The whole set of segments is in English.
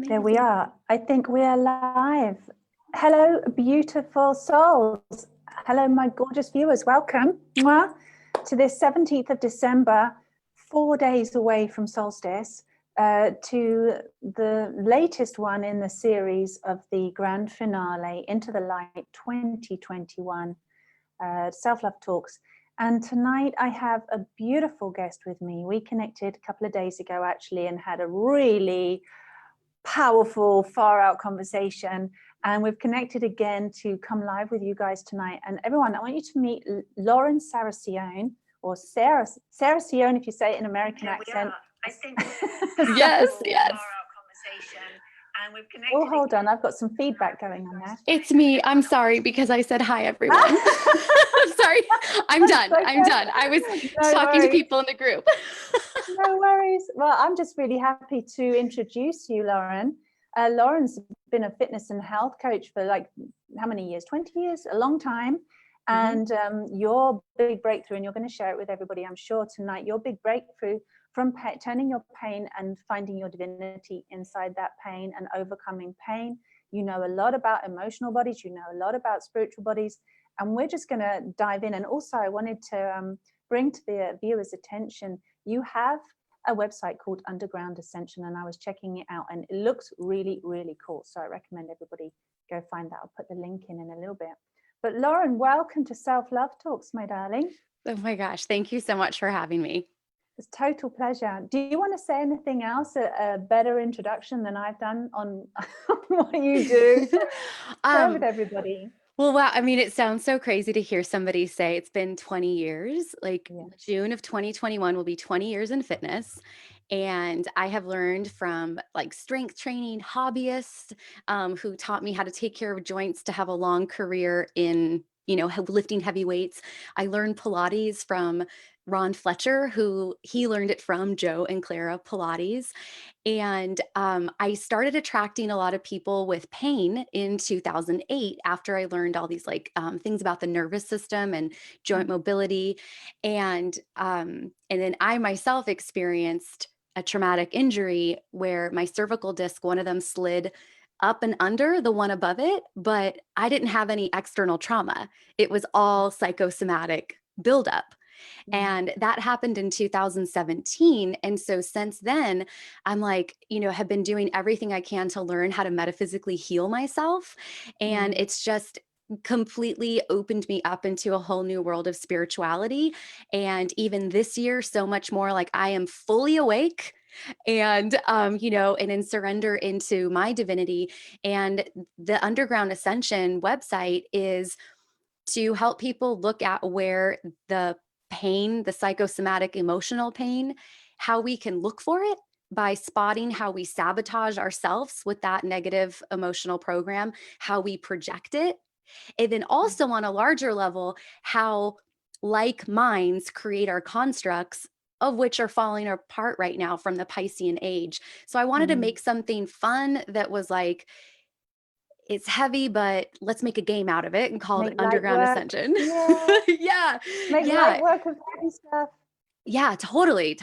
Amazing. There we are. I think we are live. Hello, beautiful souls. Hello, my gorgeous viewers. Welcome to this 17th of December, 4 days away from solstice, to the latest one in the series of the grand finale, Into the Light 2021, Self-Love Talks. And tonight I have a beautiful guest with me. We connected a couple of days ago, actually, and had a really powerful, far out conversation. And we've connected again to come live with you guys tonight. And everyone, I want you to meet Lauren SARACIONE, or SARACIONE if you say it in American accent. I think yes, yes. And we've connected. Oh, hold on, I've got some feedback going on there. It's me. I'm sorry because I said hi, everyone. I'm sorry. I'm done. Okay. I'm done. I was talking to people in the group. No worries. Well, I'm just really happy to introduce you, Lauren. Lauren's been a fitness and health coach for like how many years? 20 years, a long time. And your big breakthrough, and you're going to share it with everybody, I'm sure, tonight, your big breakthrough from turning your pain and finding your divinity inside that pain and overcoming pain. You know a lot about emotional bodies, you know a lot about spiritual bodies, and we're just going to dive in. And also I wanted to bring to the viewers' attention, you have a website called Underground Ascension, and I was checking it out and it looks really, really cool. So I recommend everybody go find that. I'll put the link in a little bit. But Lauren, welcome to Self-Love Talks, my darling. Oh my gosh, thank you so much for having me. It's a total pleasure. Do you want to say anything else, a better introduction than I've done on what you do? Share with everybody. Well, wow. I mean, it sounds so crazy to hear somebody say it's been 20 years, like June of 2021 will be 20 years in fitness. And I have learned from like strength training hobbyists who taught me how to take care of joints to have a long career in, you know, lifting heavy weights. I learned Pilates from Ron Fletcher, who he learned it from Joe and Clara Pilates. And I started attracting a lot of people with pain in 2008 after I learned all these like things about the nervous system and joint mobility. And then I myself experienced a traumatic injury where my cervical disc, one of them slid up and under the one above it, but I didn't have any external trauma. It was all psychosomatic buildup. And that happened in 2017. And so since then, I'm like, you know, have been doing everything I can to learn how to metaphysically heal myself. And it's just completely opened me up into a whole new world of spirituality. And even this year, so much more, like I am fully awake and, you know, and in surrender into my divinity. And the Underground Ascension website is to help people look at where the pain, the psychosomatic emotional pain, how we can look for it by spotting how we sabotage ourselves with that negative emotional program, how we project it. And then also on a larger level, how like minds create our constructs, of which are falling apart right now from the Piscean age. So I wanted to make something fun that was like, it's heavy, but let's make a game out of it and call it Underground Ascension. Yeah. Make light work of heavy stuff. Yeah, totally.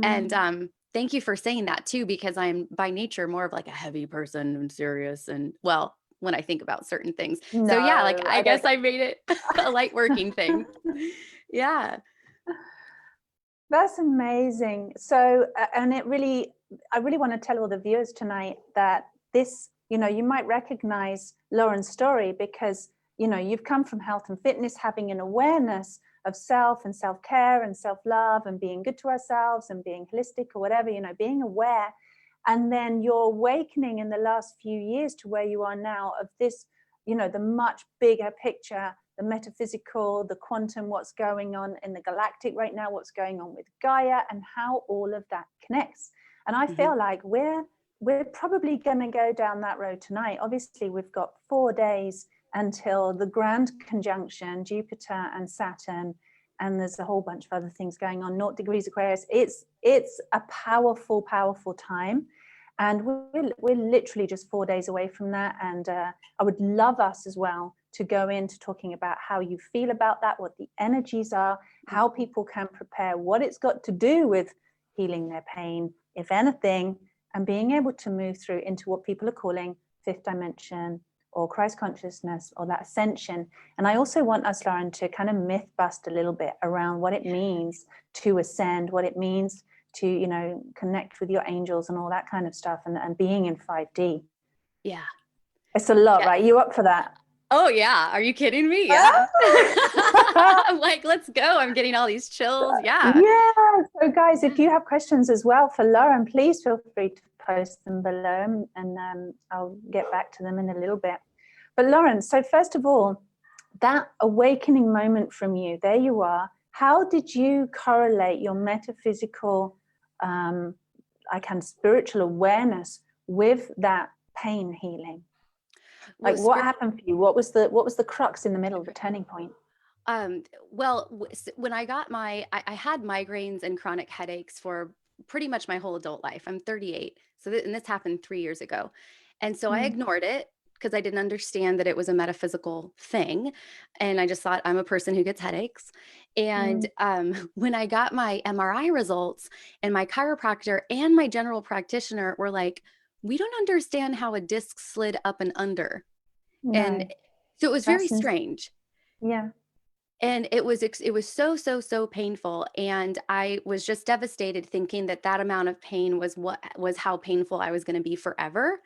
And thank you for saying that too, because I'm by nature more of like a heavy person and serious and well, when I think about certain things. So yeah, like I guess I made it a light working thing. Yeah. That's amazing. So, and I really want to tell all the viewers tonight that this, you know, you might recognize Lauren's story because, you know, you've come from health and fitness, having an awareness of self and self-care and self-love and being good to ourselves and being holistic or whatever, you know, being aware. And then you're awakening in the last few years to where you are now of this, you know, the much bigger picture, the metaphysical, the quantum, what's going on in the galactic right now, what's going on with Gaia and how all of that connects. And I feel like we're probably going to go down that road tonight. Obviously, we've got 4 days until the grand conjunction, Jupiter and Saturn, and there's a whole bunch of other things going on, 0 degrees Aquarius. It's a powerful, powerful time. And we're literally just 4 days away from that. And I would love us as well to go into talking about how you feel about that, what the energies are, how people can prepare, what it's got to do with healing their pain, if anything, and being able to move through into what people are calling fifth dimension or Christ consciousness or that ascension. And I also want us, Lauren, to kind of myth bust a little bit around what it means to ascend, what it means to, you know, connect with your angels and all that kind of stuff, and being in 5D. Yeah. It's a lot, right? You up for that? Oh yeah. Are you kidding me? Yeah. I'm like, let's go. I'm getting all these chills. Yeah. Yeah. So guys, if you have questions as well for Lauren, please feel free to post them below, and I'll get back to them in a little bit. But Lauren, so first of all, that awakening moment from you, there you are. How did you correlate your metaphysical, spiritual awareness with that pain healing? Like, what happened for you? What was the crux in the middle, the turning point? Well, when I got I had migraines and chronic headaches for pretty much my whole adult life. I'm 38. So, and this happened 3 years ago. And so I ignored it because I didn't understand that it was a metaphysical thing. And I just thought I'm a person who gets headaches. And when I got my MRI results, and my chiropractor and my general practitioner were like, we don't understand how a disc slid up and under. No, And so it was very strange. Yeah. And it was so painful, and I was just devastated thinking that that amount of pain was how painful I was going to be forever.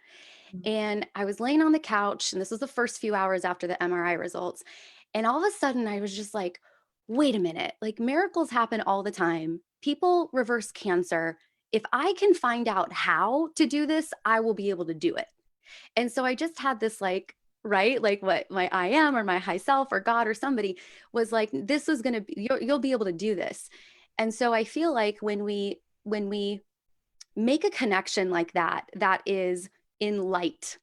And I was laying on the couch, and this was the first few hours after the MRI results, and all of a sudden I was just like, wait a minute, like miracles happen all the time. People reverse cancer. If I can find out how to do this, I will be able to do it. And so I just had this like, right, like what my I am or my high self or God or somebody was like, this is going to be, you'll be able to do this. And so I feel like when we make a connection like that, that is in light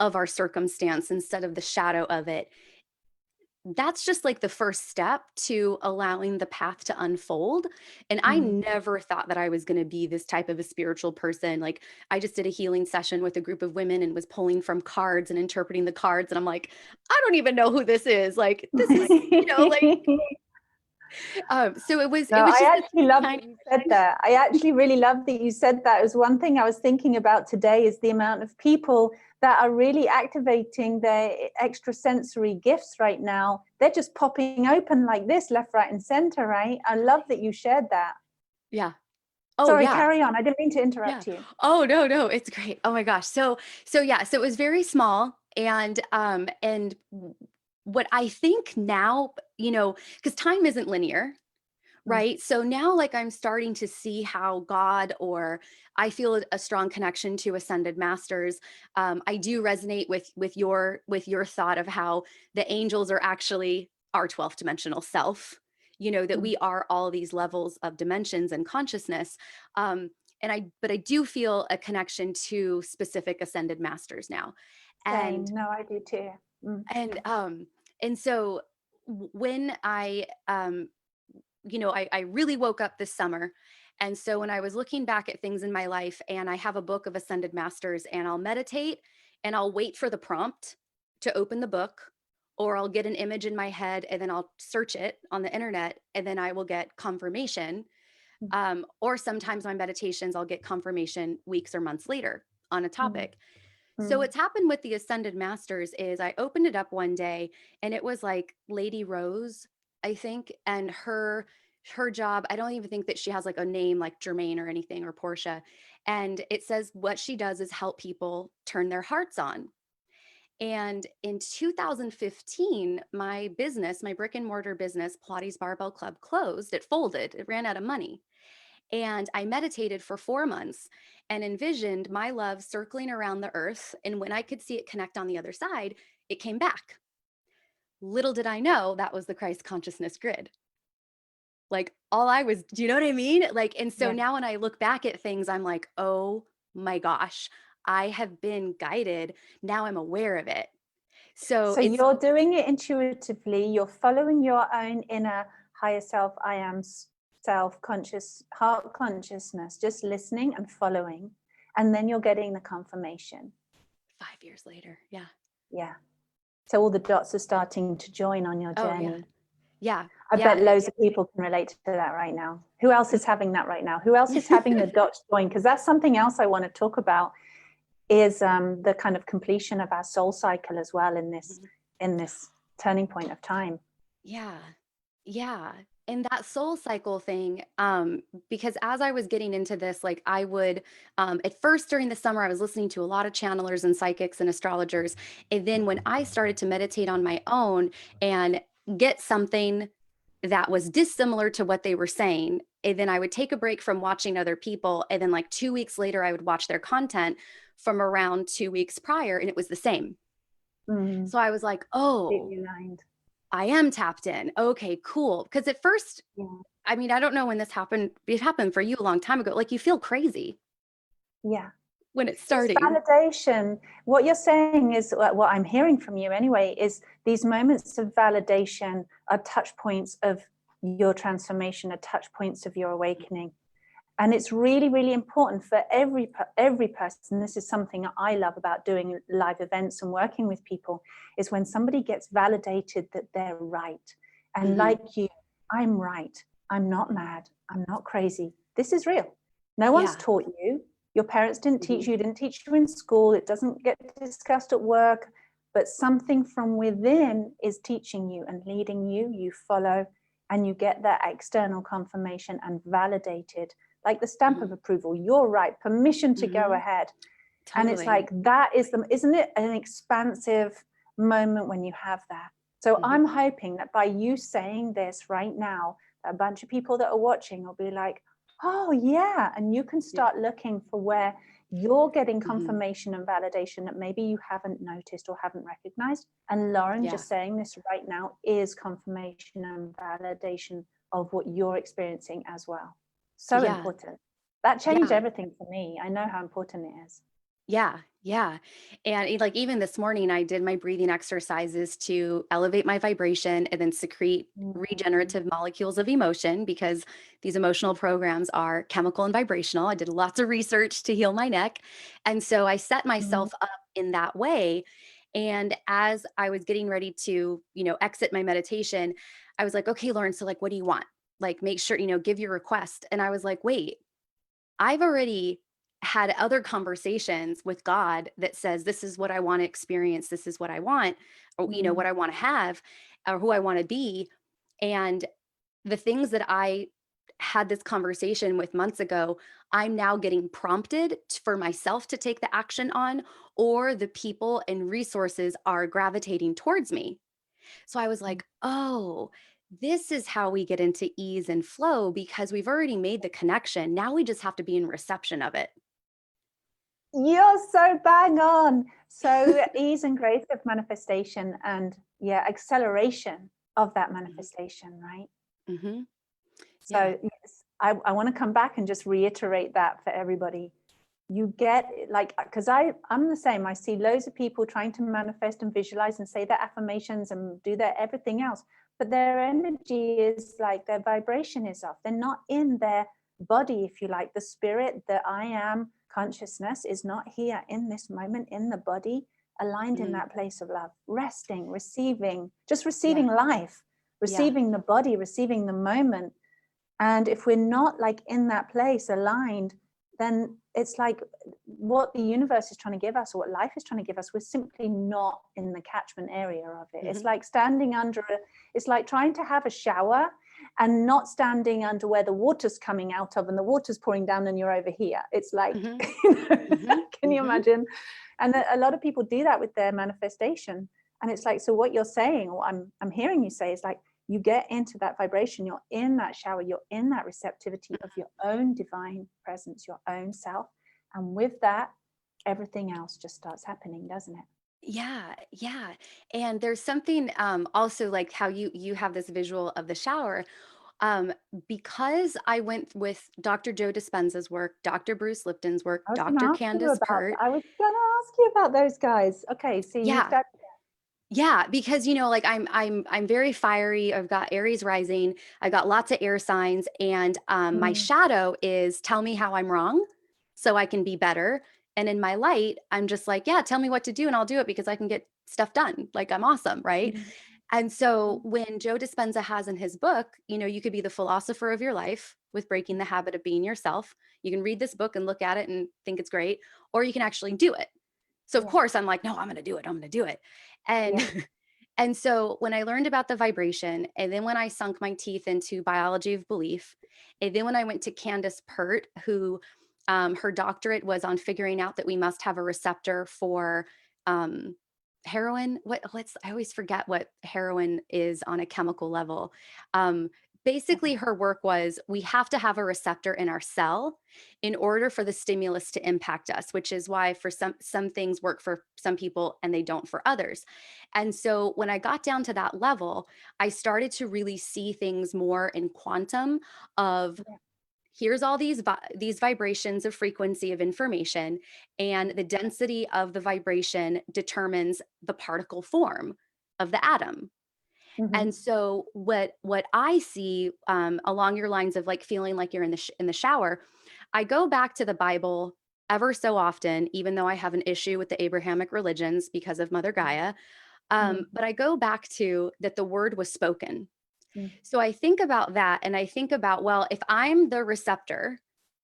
of our circumstance instead of the shadow of it, that's just like the first step to allowing the path to unfold. And I never thought that I was going to be this type of a spiritual person. Like, I just did a healing session with a group of women and was pulling from cards and interpreting the cards. And I'm like, I don't even know who this is. Like, this is, like, so No, it was I just actually love that tiny you said that. I actually really love that you said that. It was one thing I was thinking about today, is the amount of people that are really activating their extrasensory gifts right now. They're just popping open like this, left, right, and center, right? I love that you shared that. Yeah. Oh, Sorry, yeah. carry on. I didn't mean to Yeah. interrupt you. Oh, no, it's great. Oh my gosh. So yeah, so it was very small. And what I think now, because time isn't linear, right? So now, like, I'm starting to see how God, or I feel a strong connection to ascended masters. I do resonate with your thought of how the angels are actually our 12th dimensional self, that we are all these levels of dimensions and consciousness. But I do feel a connection to specific ascended masters now. Same. And No, I do too. and and so when I really woke up this summer. And so when I was looking back at things in my life, and I have a book of ascended masters, and I'll meditate and I'll wait for the prompt to open the book, or I'll get an image in my head and then I'll search it on the internet, and then I will get confirmation. Or sometimes my meditations, I'll get confirmation weeks or months later on a topic. So what's happened with the ascended masters is I opened it up one day, and it was like Lady Rose, I think, and her job, I don't even think that she has like a name like Germaine or anything, or Portia. And it says what she does is help people turn their hearts on. And in 2015, my business, my brick and mortar business, Pilates Barbell Club, closed. It folded. It ran out of money. And I meditated for 4 months and envisioned my love circling around the earth. And when I could see it connect on the other side, it came back. Little did I know that was the Christ consciousness grid. Like, do you know what I mean? Like, and so now when I look back at things, I'm like, oh my gosh, I have been guided. Now I'm aware of it. So you're doing it intuitively. You're following your own inner higher self, I am self-conscious, heart consciousness, just listening and following. And then you're getting the confirmation. 5 years later. Yeah. Yeah. So all the dots are starting to join on your journey. Yeah. I bet Yeah. loads of people can relate to that right now. Who else is having that right now? Who else is having the dots join? Because that's something else I want to talk about, is the kind of completion of our soul cycle as well in this turning point of time. Yeah. Yeah. And that soul cycle thing, because as I was getting into this, like I would, at first during the summer, I was listening to a lot of channelers and psychics and astrologers. And then when I started to meditate on my own and get something that was dissimilar to what they were saying, and then I would take a break from watching other people. And then like 2 weeks later, I would watch their content from around 2 weeks prior, and it was the same. Mm, So I was like, oh, completely aligned. I am tapped in. Okay, cool. Because at first, Yeah. I mean, I don't know when this happened. It happened for you a long time ago. Like you feel crazy Yeah. when it's It's starting. validation. What you're saying is, what I'm hearing from you anyway, is these moments of validation are touch points of your transformation, are touch points of your awakening. And it's really, really important for every person. This is something I love about doing live events and working with people, is when somebody gets validated that they're right. And Hmm. like you, I'm right. I'm not mad. I'm not crazy. This is real. No one's Yeah. taught you. Your parents didn't Hmm. teach you, didn't teach you in school. It doesn't get discussed at work, but something from within is teaching you and leading you. You follow and you get that external confirmation and validated, like the stamp of Hmm. approval. You're right, permission to go Hmm. ahead. And it's Totally. like, that is the, isn't it an expansive moment when you have that? So Hmm. I'm hoping that by you saying this right now, a bunch of people that are watching will be like, oh yeah, and you can Yeah. start looking for where you're getting Hmm. confirmation and validation that maybe you haven't noticed or haven't recognized. And Lauren Yeah. just saying this right now is confirmation and validation of what you're experiencing as well. So Yeah. important. That changed Yeah. everything for me. I know how important it is. Yeah, yeah. And like even this morning, I did my breathing exercises to elevate my vibration and then secrete Mm, regenerative molecules of emotion because these emotional programs are chemical and vibrational. I did lots of research to heal my neck. And so I set mm, myself up in that way. And as I was getting ready to, exit my meditation, I was like, okay, Lauren, so like, what do you want? Like, make sure, give your request. And I was like, wait, I've already had other conversations with God that says, this is what I want to experience. This is what I want, or, mm, what I want to have, or who I want to be. And the things that I had this conversation with months ago, I'm now getting prompted for myself to take the action on, or the people and resources are gravitating towards me. So I was mm. like, oh, this is how we get into ease and flow because we've already made the connection. Now we just have to be in reception of it. You're so bang on. So ease and grace of manifestation, and yeah, acceleration of that Mhm. manifestation, right? Mhm. Yeah. So yes, I want to come back and just reiterate that for everybody. You get, like, because I'm the same. I see loads of people trying to manifest and visualize and say their affirmations and do their everything else, but their energy is like, their vibration is off. They're not in their body, if you like. The spirit, the I am consciousness is not here in this moment in the body, aligned in Mhm. that place of love, resting, receiving, just Yeah. receiving life, Yeah. receiving the body, receiving the moment. And if we're not like in that place aligned, then it's like what the universe is trying to give us, or what life is trying to give us, we're simply not in the catchment area of it. It's Mhm. like standing under it's like trying to have a shower and not standing under where the water's coming out of and the water's pouring down and you're over here. It's like, Mhm. Mhm. can you Mhm. imagine? And a lot of people do that with their manifestation. And it's like, so what you're saying, or I'm hearing you say, is like, you get into that vibration, you're in that shower, you're in that receptivity of your own divine presence, your own self. And with that, everything else just starts happening, doesn't it? Yeah, yeah. And there's something also like how you have this visual of the shower. Um, because I went with Dr. Joe Dispenza's work, Dr. Bruce Lipton's work, I was going to Dr. ask you Candace about, Pert. I was going to ask you about those guys. Okay, so you Yeah, start. yeah, because like I'm very fiery. I've got Aries rising. I got lots of air signs, and my Mm, shadow is tell me how I'm wrong, so I can be better. And in my light, I'm just like, yeah, tell me what to do, and I'll do it because I can get stuff done. Like I'm awesome, right? mm, And so when Joe Dispenza has in his book, you know, you could be the philosopher of your life with breaking the habit of being yourself. You can read this book and look at it and think it's great, or you can actually do it. So of Yeah, course I'm like, no, I'm going to do it. I'm going to do it. And yeah. and so when I learned about the vibration, and then when I sunk my teeth into biology of belief, and then when I went to Candace Pert, who her doctorate was on figuring out that we must have a receptor for um, heroin. What's I always forget what heroin is on a chemical level. Um, Basically, her work was we have to have a receptor in our cell in order for the stimulus to impact us, which is why for some things work for some people and they don't for others. And so when I got down to that level, I started to really see things more in quantum of Yeah. here's all these vibrations of frequency of information, and the density of the vibration determines the particle form of the atom. Hmm. And so what I see, along your lines of like feeling like you're in the shower, I go back to the Bible ever so often, even though I have an issue with the Abrahamic religions because of Mother Gaia. Hmm. But I go back to that the word was spoken. Hmm. So I think about that, and I think about, well, if I'm the receptor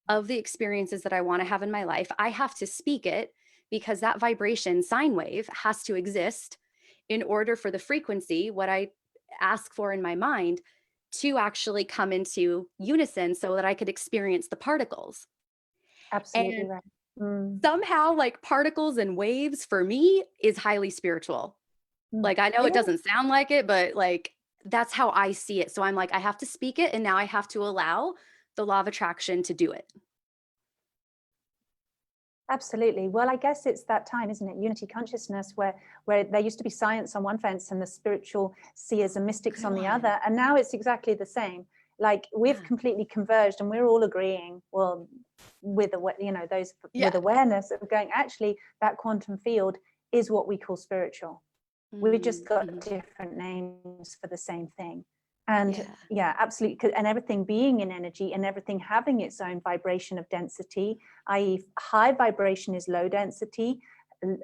of the experiences that I want to have in my life, I have to speak it, because that vibration sine wave has to exist in order for the frequency, what I ask for in my mind, to actually come into unison so that I could experience the particles. Absolutely And right. Mm. somehow, like particles and waves for me is highly spiritual. Mm. Like, I know it Yeah, doesn't sound like it, but like that's how I see it. So I'm like, I have to speak it, and now I have to allow the law of attraction to do it. absolutely. Well, I guess it's that time, isn't it? Unity consciousness, where there used to be science on one fence and the spiritual seers and mystics Good on the one. other, and now it's exactly the same. Like we've Yeah. completely converged, and we're all agreeing. Well, with those with Yeah. awareness of going, actually, that quantum field is what we call spiritual. We've just got Mhm. different names for the same thing. And Yeah. yeah, absolutely. And everything being in energy and everything having its own vibration of density, i.e., high vibration is low density,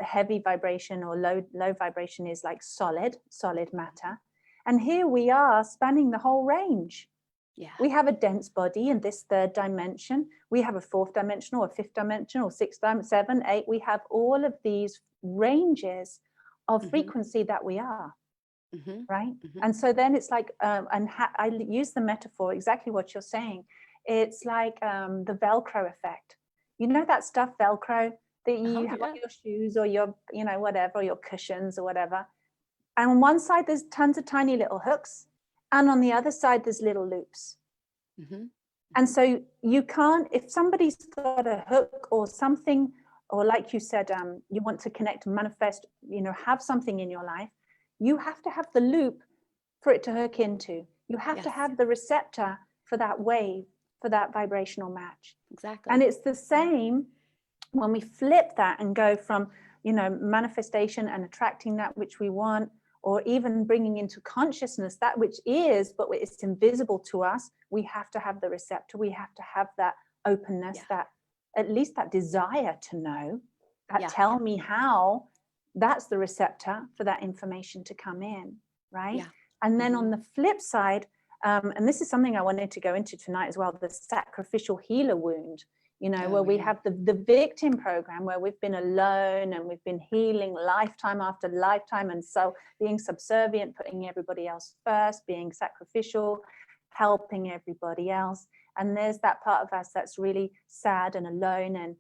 heavy vibration or low vibration is like solid matter. And here we are spanning the whole range. Yeah. We have a dense body in this third dimension. We have a fourth dimension or a fifth dimension or sixth dimension, seven, eight. We have all of these ranges of Mhm. frequency that we are, Mhm. right? Mhm. And so then it's like, I use the metaphor exactly what you're saying. It's like the Velcro effect. You know that stuff Velcro that Oh you have on yeah. your shoes or your, whatever, your cushions or whatever. And on one side, there's tons of tiny little hooks. And on the other side, there's little loops. Mhm. And Mhm. so you can't, if somebody's got a hook or something, or like you said, you want to connect, manifest, have something in your life, you have to have the loop for it to hook into. You have to Yes. have the receptor for that wave, for that vibrational match. And Exactly. it's the same when we flip that and go from, manifestation and attracting that which we want, or even bringing into consciousness that which is, but it's invisible to us. We have to have the receptor. We have to have that openness, Yeah. that at least that desire to know, that Yeah. tell me how. That's the receptor for that information to come in, right? Yeah. And then on Mhm. the flip side, and this is something I wanted to go into tonight as well, the sacrificial healer wound, where Oh we yeah. have the victim program, where we've been alone and we've been healing lifetime after lifetime, and so being subservient, putting everybody else first, being sacrificial, helping everybody else. And there's that part of us that's really sad and alone and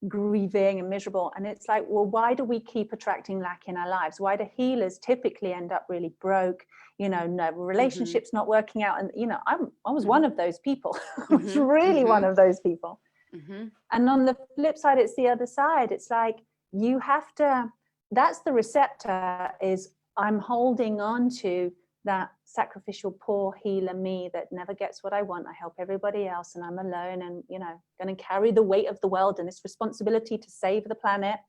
grieving and miserable. And it's like, well, why do we keep attracting lack in our lives? Why do healers typically end up really broke? No Mhm. relationships not working out. And I was one Mhm. of those people. I was Mhm. really one Mhm. of those people. Mhm. And on the flip side, it's the other side. It's like you have to, that's the receptor, is I'm holding on to that sacrificial poor healer me that never gets what I want. I help everybody else and I'm alone and, going to carry the weight of the world and this responsibility to save the planet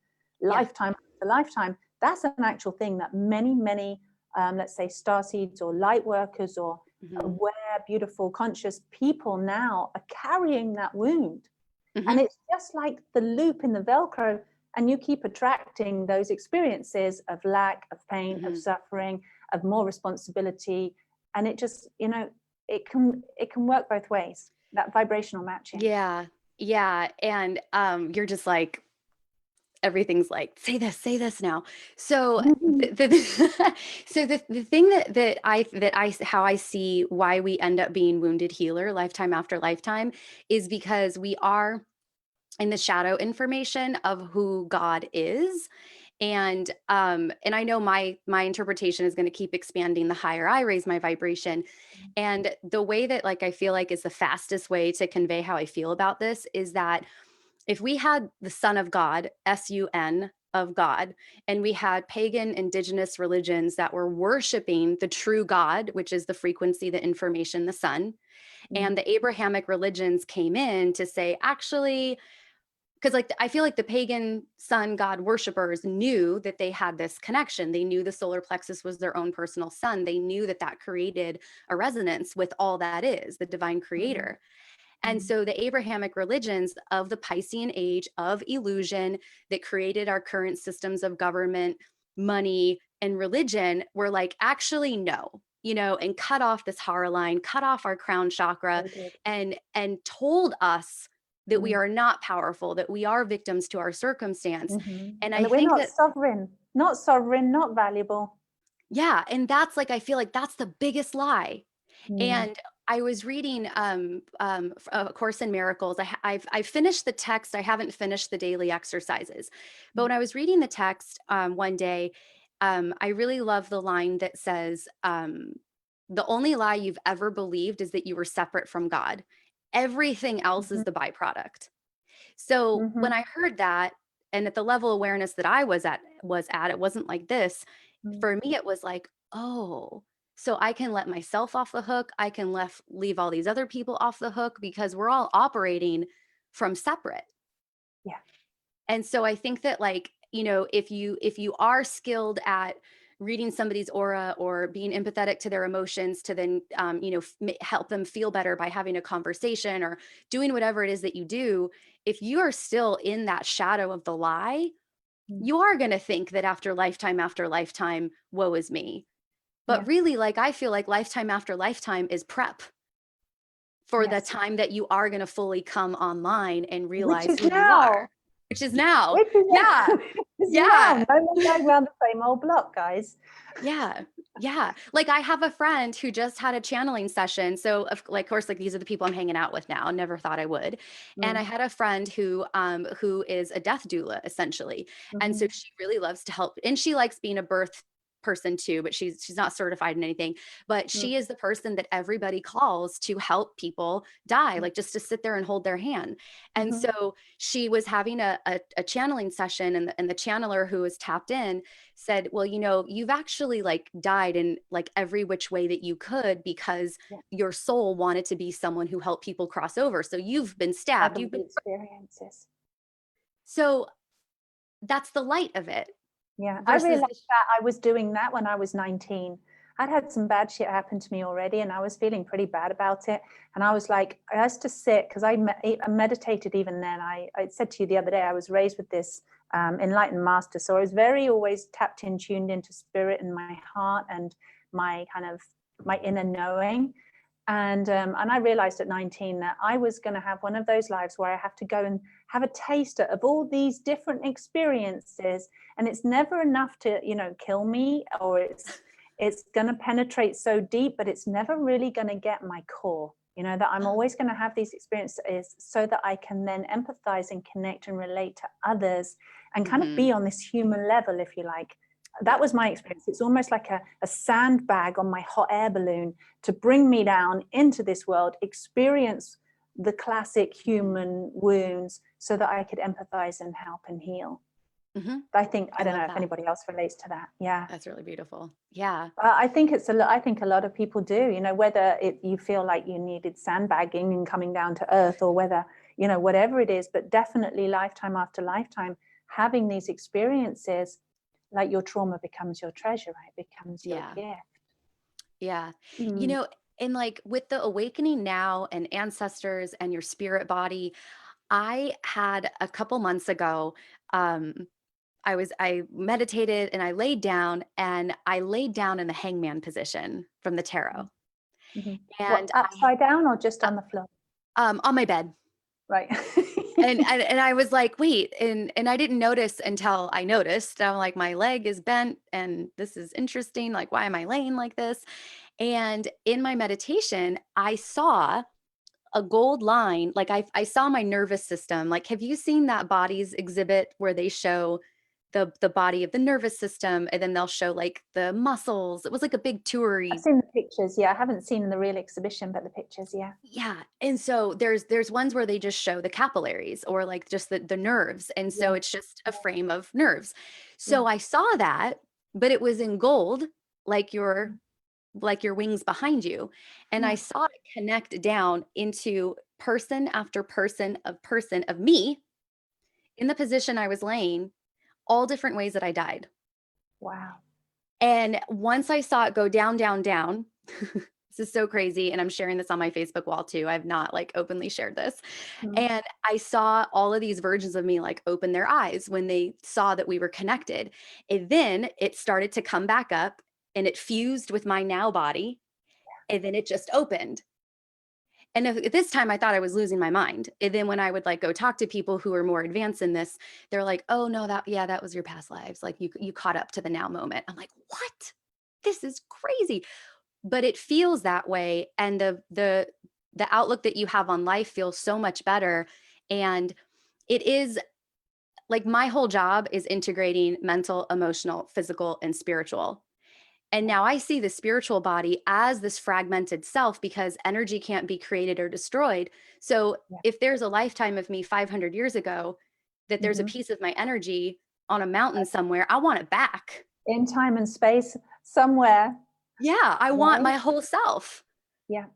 Yeah. lifetime after lifetime. That's an actual thing that many, many, let's say, starseeds or light workers or Mhm. aware, beautiful, conscious people now are carrying that wound. And Mhm. it's just like the loop in the Velcro, and you keep attracting those experiences of lack, of pain, of Mhm. suffering, of more responsibility. And it just, it can work both ways, that vibrational matching. Yeah. Yeah. And you're just like, everything's like, say this now. So so the thing that I how I see why we end up being wounded healer lifetime after lifetime is because we are in the shadow information of who God is. And I know my interpretation is going to keep expanding the higher I raise my vibration. And the way that like I feel like is the fastest way to convey how I feel about this is that if we had the Son of God, SUN of God, and we had pagan indigenous religions that were worshiping the true God, which is the frequency, the information, the sun, Mm, and the Abrahamic religions came in to say, actually, because like I feel like the pagan sun god worshipers knew that they had this connection. They knew the solar plexus was their own personal sun. They knew that that created a resonance with all that is the divine mm, creator. And mm, so the Abrahamic religions of the Piscean age of illusion that created our current systems of government, money, and religion were like, actually, no, and cut off this Hara line, cut off our crown chakra, they did. and told us that we Mm, are not powerful, that we are victims to our circumstance. And and I that we're think not that, sovereign, not sovereign, not valuable. yeah, and that's like, I feel like that's the biggest lie. Mm, And I was reading A Course in Miracles. I've finished the text. I haven't finished the daily exercises, but mm, when I was reading the text one day, I really love the line that says, "The only lie you've ever believed is that you were separate from God. Everything else mhm, is the byproduct." So when mhm, I heard that, and at the level of awareness that I was at, it wasn't like this. mm. For me, it was like, oh, so I can let myself off the hook. I can leave all these other people off the hook because we're all operating from separate. Yeah. And so I think that like, if you are skilled at reading somebody's aura or being empathetic to their emotions to then help them feel better by having a conversation or doing whatever it is that you do, if you are still in that shadow of the lie, Mm, you are going to think that after lifetime, woe is me. But yeah. really, like I feel like lifetime after lifetime is prep for the Yes. time that you are going to fully come online and Which realize is who you are, now. which is now. Which is Yeah. is now. Yeah. No more going around the same old block, guys. Yeah. Yeah. Like I have a friend who just had a channeling session. So of course, like these are the people I'm hanging out with now. Never thought I would. And I Mm, had a friend who is a death doula essentially. And so mhm, she really loves to help and she likes being a birth person too, but she's not certified in anything. But mm, she is the person that everybody calls to help people die, mm, like just to sit there and hold their hand. And mhm, so she was having a channeling session and the channeler who was tapped in said, well, you've actually like died in like every which way that you could because yeah. your soul wanted to be someone who helped people cross over. So you've been Had stabbed, all you've the been, experiences. so that's the light of it Yeah, I versus realized that I was doing that when I was 19. I'd had some bad shit happen to me already, and I was feeling pretty bad about it. And I was like, I used to sit because I meditated even then. I said to you the other day, I was raised with this enlightened master, so I was very always tapped in, tuned into spirit and my heart and my kind of my inner knowing. And I realized at 19 that I was going to have one of those lives where I have to go and have a taster of all these different experiences, and it's never enough to kill me, or it's going to penetrate so deep, but it's never really going to get my core. That I'm always going to have these experiences so that I can then empathize and connect and relate to others and kind of Mhm. be on this human level, if you like. That Yep. was my experience. It's almost like a sandbag on my hot air balloon to bring me down into this world, experience the classic Mhm. human wounds so that I could empathize and help and heal. Mhm. I think, I I don't love know if that. anybody else relates to that. Yeah. That's really beautiful. Yeah. I think I think a lot of people do, whether you feel like you needed sandbagging and coming down to earth, or whether, whatever it is, but definitely lifetime after lifetime, having these experiences, like your trauma becomes your treasure, right? It becomes your Yeah. gift. Yeah. You Mm, know, and like with the awakening now and ancestors and your spirit body, I had a couple months ago, um, I meditated and I laid down, and I laid down in the hangman position from the tarot. Mhm. What, And upside down or just on the floor? on my bed. Right. And I was like, wait, and I didn't notice until I noticed. I'm like, my leg is bent and this is interesting. Like, why am I laying like this? And in my meditation, I saw a gold line. Like I saw my nervous system. Like, have you seen that bodies exhibit where they show the body of the nervous system, and then they'll show like the muscles? It was like a big I've toury. seen the pictures. Yeah, I haven't seen the real exhibition, but the pictures, yeah. Yeah. And so there's ones where they just show the capillaries or like just the nerves. And so Yeah, it's just a frame of nerves. yeah. So I saw that, but it was in gold, like Mm. your wings behind you. And I Yeah. saw it connect down into person after person of me in the position I was laying, all different ways that I died. Wow. And once I saw it go down, down, down, this is so crazy. And I'm sharing this on my Facebook wall too. I've not like openly shared this. Mm. And I saw all of these versions of me like open their eyes when they saw that we were connected. And then it started to come back up and it fused with my now body. And then it just opened. And at this time, I thought I was losing my mind. And then when I would like go talk to people who are more advanced in this, they're like, "Oh no, yeah, that was your past lives. Like you caught up to the now moment." I'm like, "What? This is crazy." But it feels that way, and the outlook that you have on life feels so much better. And it is like my whole job is integrating mental, emotional, physical, and spiritual. And now I see the spiritual body as this fragmented self because energy can't be created or destroyed. So Yeah. if there's a lifetime of me 500 years ago, that there's a Mhm. piece of my energy on a mountain somewhere, I want it back. In time and space somewhere, Yeah, I want right? my whole self. Yeah.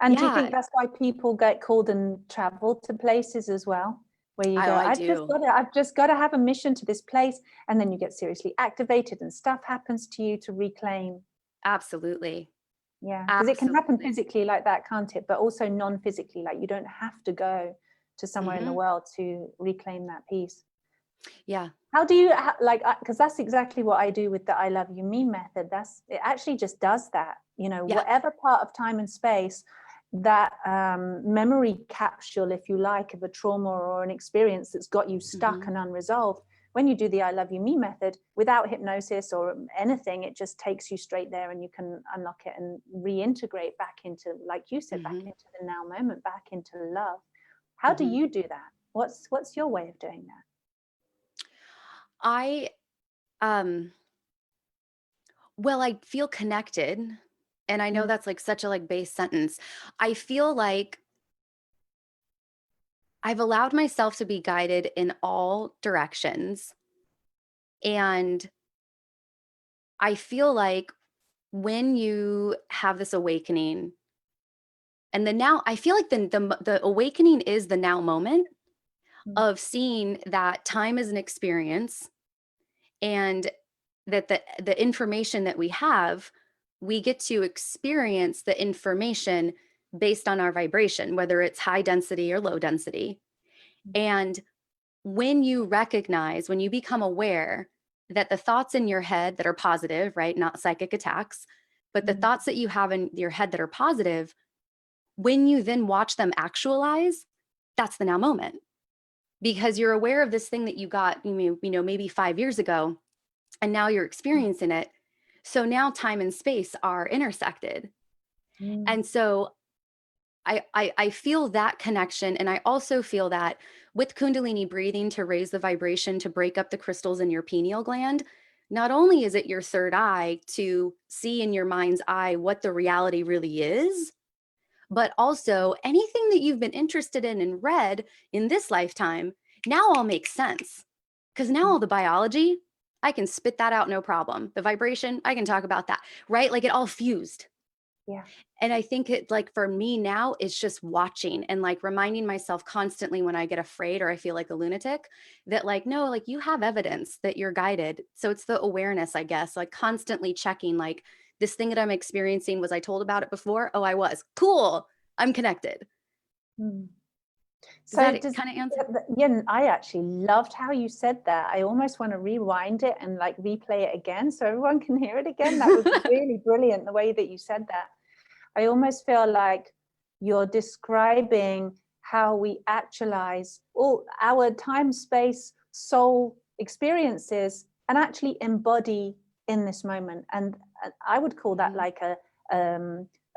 And do you Yeah. think that's why people get called and travel to places as well? Where you Oh, go, I do. I've just got to have a mission to this place, and then you get seriously activated and stuff happens to you to reclaim. Absolutely. Yeah, because it can happen Absolutely. physically like that, can't it? But also non-physically, like you don't have to go to somewhere in the Hmm. world to reclaim that peace. Yeah. How do you like, because that's exactly what I do with the I love you me method. That's, it actually just does that, you know, Yeah. whatever part of time and space that memory capsule, if you like, of a trauma or an experience that's got you stuck Hmm. and unresolved. When you do the I love you me method without hypnosis or anything, it just takes you straight there and you can unlock it and reintegrate back into, like you said, back Hmm. into the now moment, back into love. How do Hmm. you do that? What's your way of doing that? I um well, I feel connected. And I know Mm, that's like such a like base sentence. I feel like I've allowed myself to be guided in all directions. And I feel like when you have this awakening, and the now, I feel like the awakening is the now moment mm, of seeing that time is an experience, and that the information that we have, we get to experience the information based on our vibration, whether it's high density or low density. mm, And when you become aware that the thoughts in your head that are positive, right, not psychic attacks, but the mm, thoughts that you have in your head that are positive, when you then watch them actualize, that's the now moment because you're aware of this thing that you got, maybe 5 years ago, and now you're experiencing it. So now time and space are intersected. mm, And so I feel that connection. And I also feel that with Kundalini breathing to raise the vibration, to break up the crystals in your pineal gland, not only is it your third eye to see in your mind's eye what the reality really is, but also anything that you've been interested in and read in this lifetime now all makes sense. Because now mm. all the biology, I can spit that out no problem. The vibration, I can talk about that, right? Like it all fused. Yeah. And I think it like for me now, it's just watching and like reminding myself constantly when I get afraid or I feel like a lunatic that like, no, like you have evidence that you're guided. So it's the awareness, I guess, like constantly checking like this thing that I'm experiencing, was I told about it before? Oh, I was. Cool. I'm connected. Mm. Does So that does, kind of answer? yeah, I actually loved how you said that. I almost want to rewind it and like replay it again so everyone can hear it again. That was really brilliant, the way that you said that. I almost feel like you're describing how we actualize all our time, space, soul experiences and actually embody in this moment. And I would call that like a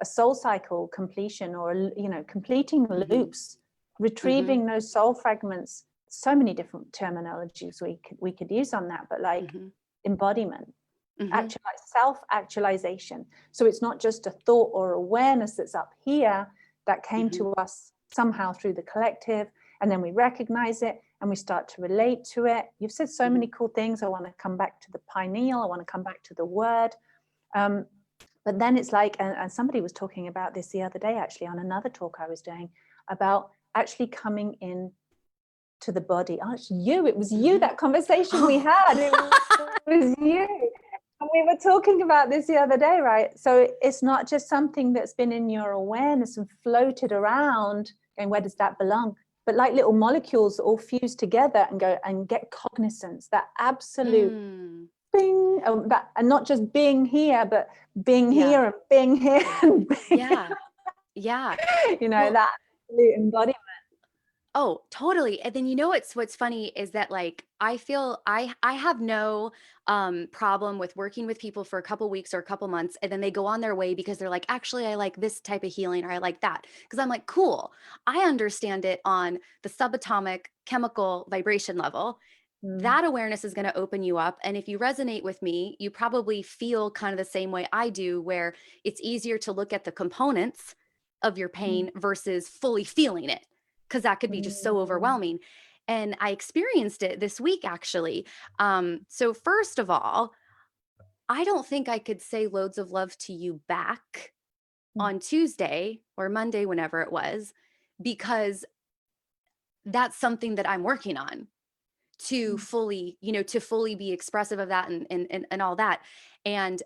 soul cycle completion, or, you know, completing loops, retrieving those soul fragments. So many different terminologies we could use on that, but like embodiment, self-actualization. So it's not just a thought or awareness that's up here that came to us somehow through the collective, and then we recognize it and we start to relate to it. You've said so many cool things. I want to come back to the pineal. I want to come back to the word. But then it's like, and somebody was talking about this the other day, actually, on another talk I was doing, about actually coming in to the body. Oh, it was you, that conversation we had. It was you. And we were talking about this the other day, right? So it's not just something that's been in your awareness and floated around, going, where does that belong? But like little molecules all fuse together and go and get cognizance, that absolute bing, that, and not just being here, but being here and being here. And being, you know, that absolute embodiment. Oh, totally. And then, you know, what's funny is that, like, I feel I have no problem with working with people for a couple weeks or a couple months, and then they go on their way because they're like, actually, I like this type of healing, or I like that. Because I'm like, cool. I understand it on the subatomic chemical vibration level. That awareness is going to open you up. And if you resonate with me, you probably feel kind of the same way I do, where it's easier to look at the components of your pain versus fully feeling it, because that could be just so overwhelming. And I experienced it this week, actually. So first of all, I don't think I could say loads of love to you back on Tuesday or Monday, whenever it was, because that's something that I'm working on to fully, you know, to fully be expressive of that, and all that. And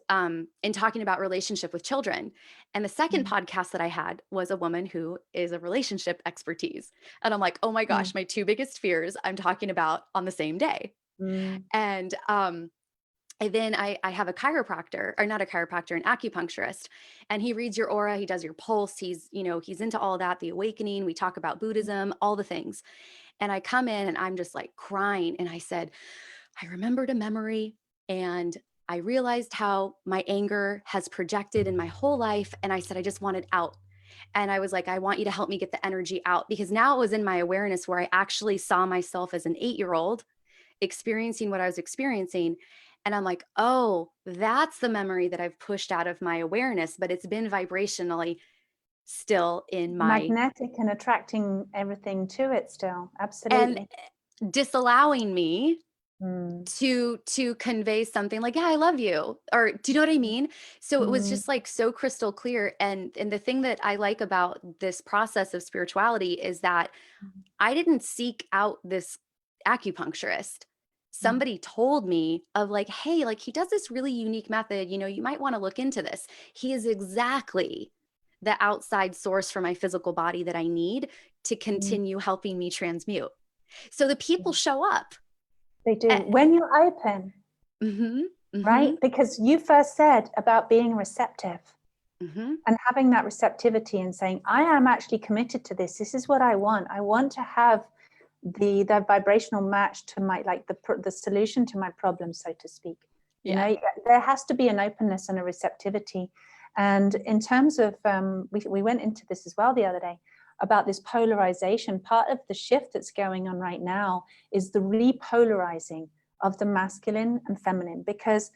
talking about relationship with children. And the second podcast that I had was a woman who is a relationship expertise. And I'm like, oh my gosh, my two biggest fears I'm talking about on the same day. And then I have a chiropractor, or not a chiropractor, an acupuncturist, and he reads your aura, he does your pulse, he's, you know, he's into all that, the awakening, we talk about Buddhism, all the things. And I come in and I'm just like crying. And I said, I remembered a memory, and I realized how my anger has projected in my whole life. And I said, I just want it out. And I was like, I want you to help me get the energy out, because now it was in my awareness where I actually saw myself as an 8-year-old experiencing what I was experiencing. And I'm like, oh, that's the memory that I've pushed out of my awareness, but it's been vibrationally still in my magnetic and attracting everything to it still. Absolutely. and disallowing me to convey something like, yeah, I love you, or do you know what I mean? So it was just like so crystal clear. And the thing that I like about this process of spirituality is that I didn't seek out this acupuncturist. Somebody told me of like, hey, like, he does this really unique method, you know, you might want to look into this. He is exactly the outside source for my physical body that I need to continue helping me transmute. So the people show up. They do. When you're open, right? Because you first said about being receptive and having that receptivity and saying, I am actually committed to this. This is what I want. I want to have the vibrational match to my, like the solution to my problem, so to speak. You know, there has to be an openness and a receptivity. And in terms of, we went into this as well the other day about this polarization. Part of the shift that's going on right now is the repolarizing of the masculine and feminine, because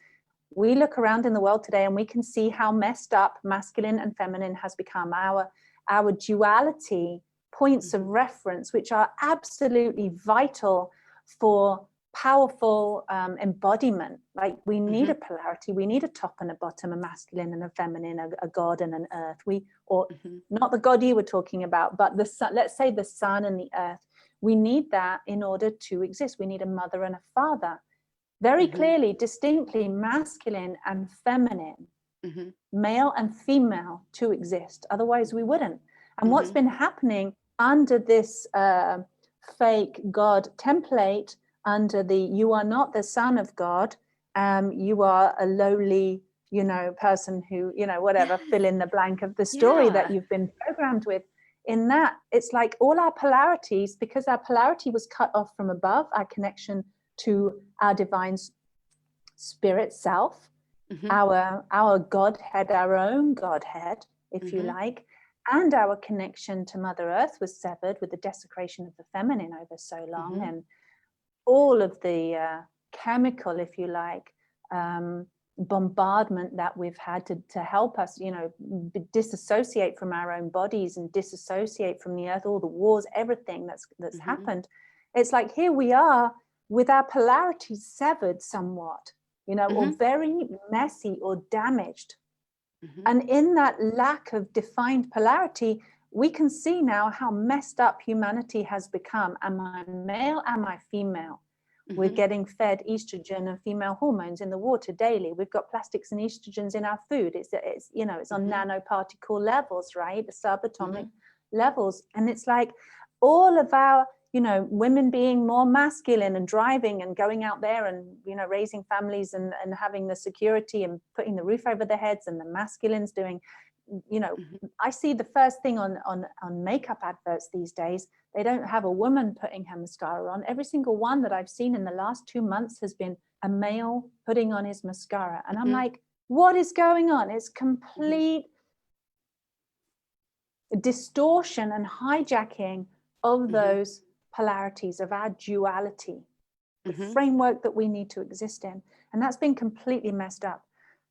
we look around in the world today and we can see how messed up masculine and feminine has become. Our duality points of reference, which are absolutely vital for powerful embodiment. Like, we need a polarity, we need a top and a bottom, a masculine and a feminine, a God and an earth. Or not the God you were talking about, but the sun, let's say the sun and the earth. We need that in order to exist. We need a mother and a father, very clearly, distinctly masculine and feminine, male and female, to exist. Otherwise we wouldn't. And what's been happening under this fake God template, under the you are not the son of God, you are a lowly, person who, whatever, Yes. fill in the blank of the story that Yeah. you've been programmed with. In that, it's like all our polarities, because our polarity was cut off from above, our connection to our divine spirit self, Mm-hmm. our Godhead, our own Godhead, if you Mm-hmm. like, and our connection to Mother Earth was severed with the desecration of the feminine over so long, Mm-hmm. and all of the chemical, if you like, bombardment that we've had to help us, disassociate from our own bodies and disassociate from the earth, all the wars, everything that's Mm-hmm. happened. It's like here we are with our polarities severed somewhat, or Mm-hmm. very messy or damaged. Mm-hmm. And in that lack of defined polarity, we can see now how messed up humanity has become. Am I male? Am I female? We're Mm-hmm. getting fed estrogen and female hormones in the water daily. We've got plastics and estrogens in our food. It's on Mm-hmm. nanoparticle levels, right? The Mm-hmm. subatomic levels. And it's like all of our, women being more masculine and driving and going out there and, raising families and having the security and putting the roof over their heads, and the masculines doing, Mm-hmm. I see the first thing on makeup adverts these days, they don't have a woman putting her mascara on. Every single one that I've seen in the last 2 months has been a male putting on his mascara. And I'm Mm-hmm. like, what is going on? It's Mm-hmm. complete distortion and hijacking of Mm-hmm. those polarities, of our duality, the Mm-hmm. framework that we need to exist in. And that's been completely messed up.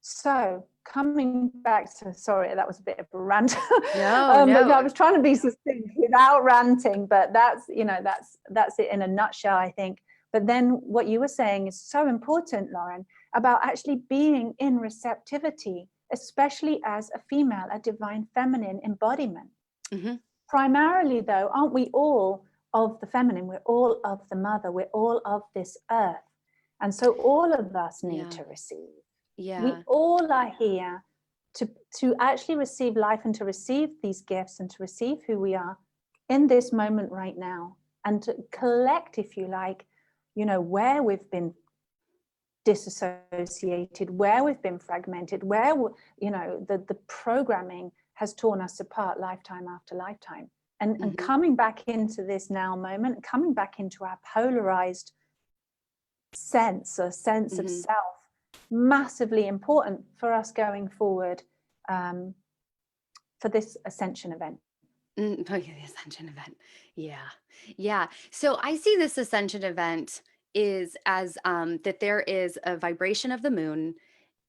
So coming back to, sorry, that was a bit of a rant. No, But no. I was trying to be succinct without ranting, but that's it in a nutshell, I think. But then what you were saying is so important, Lauren, about actually being in receptivity, especially as a female, a divine feminine embodiment. Mm-hmm. Primarily, though, aren't we all of the feminine? We're all of the mother. We're all of this earth. And so all of us need Yeah. to receive. We Yeah. all are here to actually receive life and to receive these gifts and to receive who we are in this moment right now, and to collect, if you like, where we've been disassociated, where we've been fragmented, where the programming has torn us apart lifetime after lifetime, and Mm-hmm. coming back into this now moment, coming back into our polarized sense of Mm-hmm. self, massively important for us going forward, for this ascension event. Oh, yeah, the Ascension event. Yeah. Yeah. So I see this Ascension event is as that there is a vibration of the moon,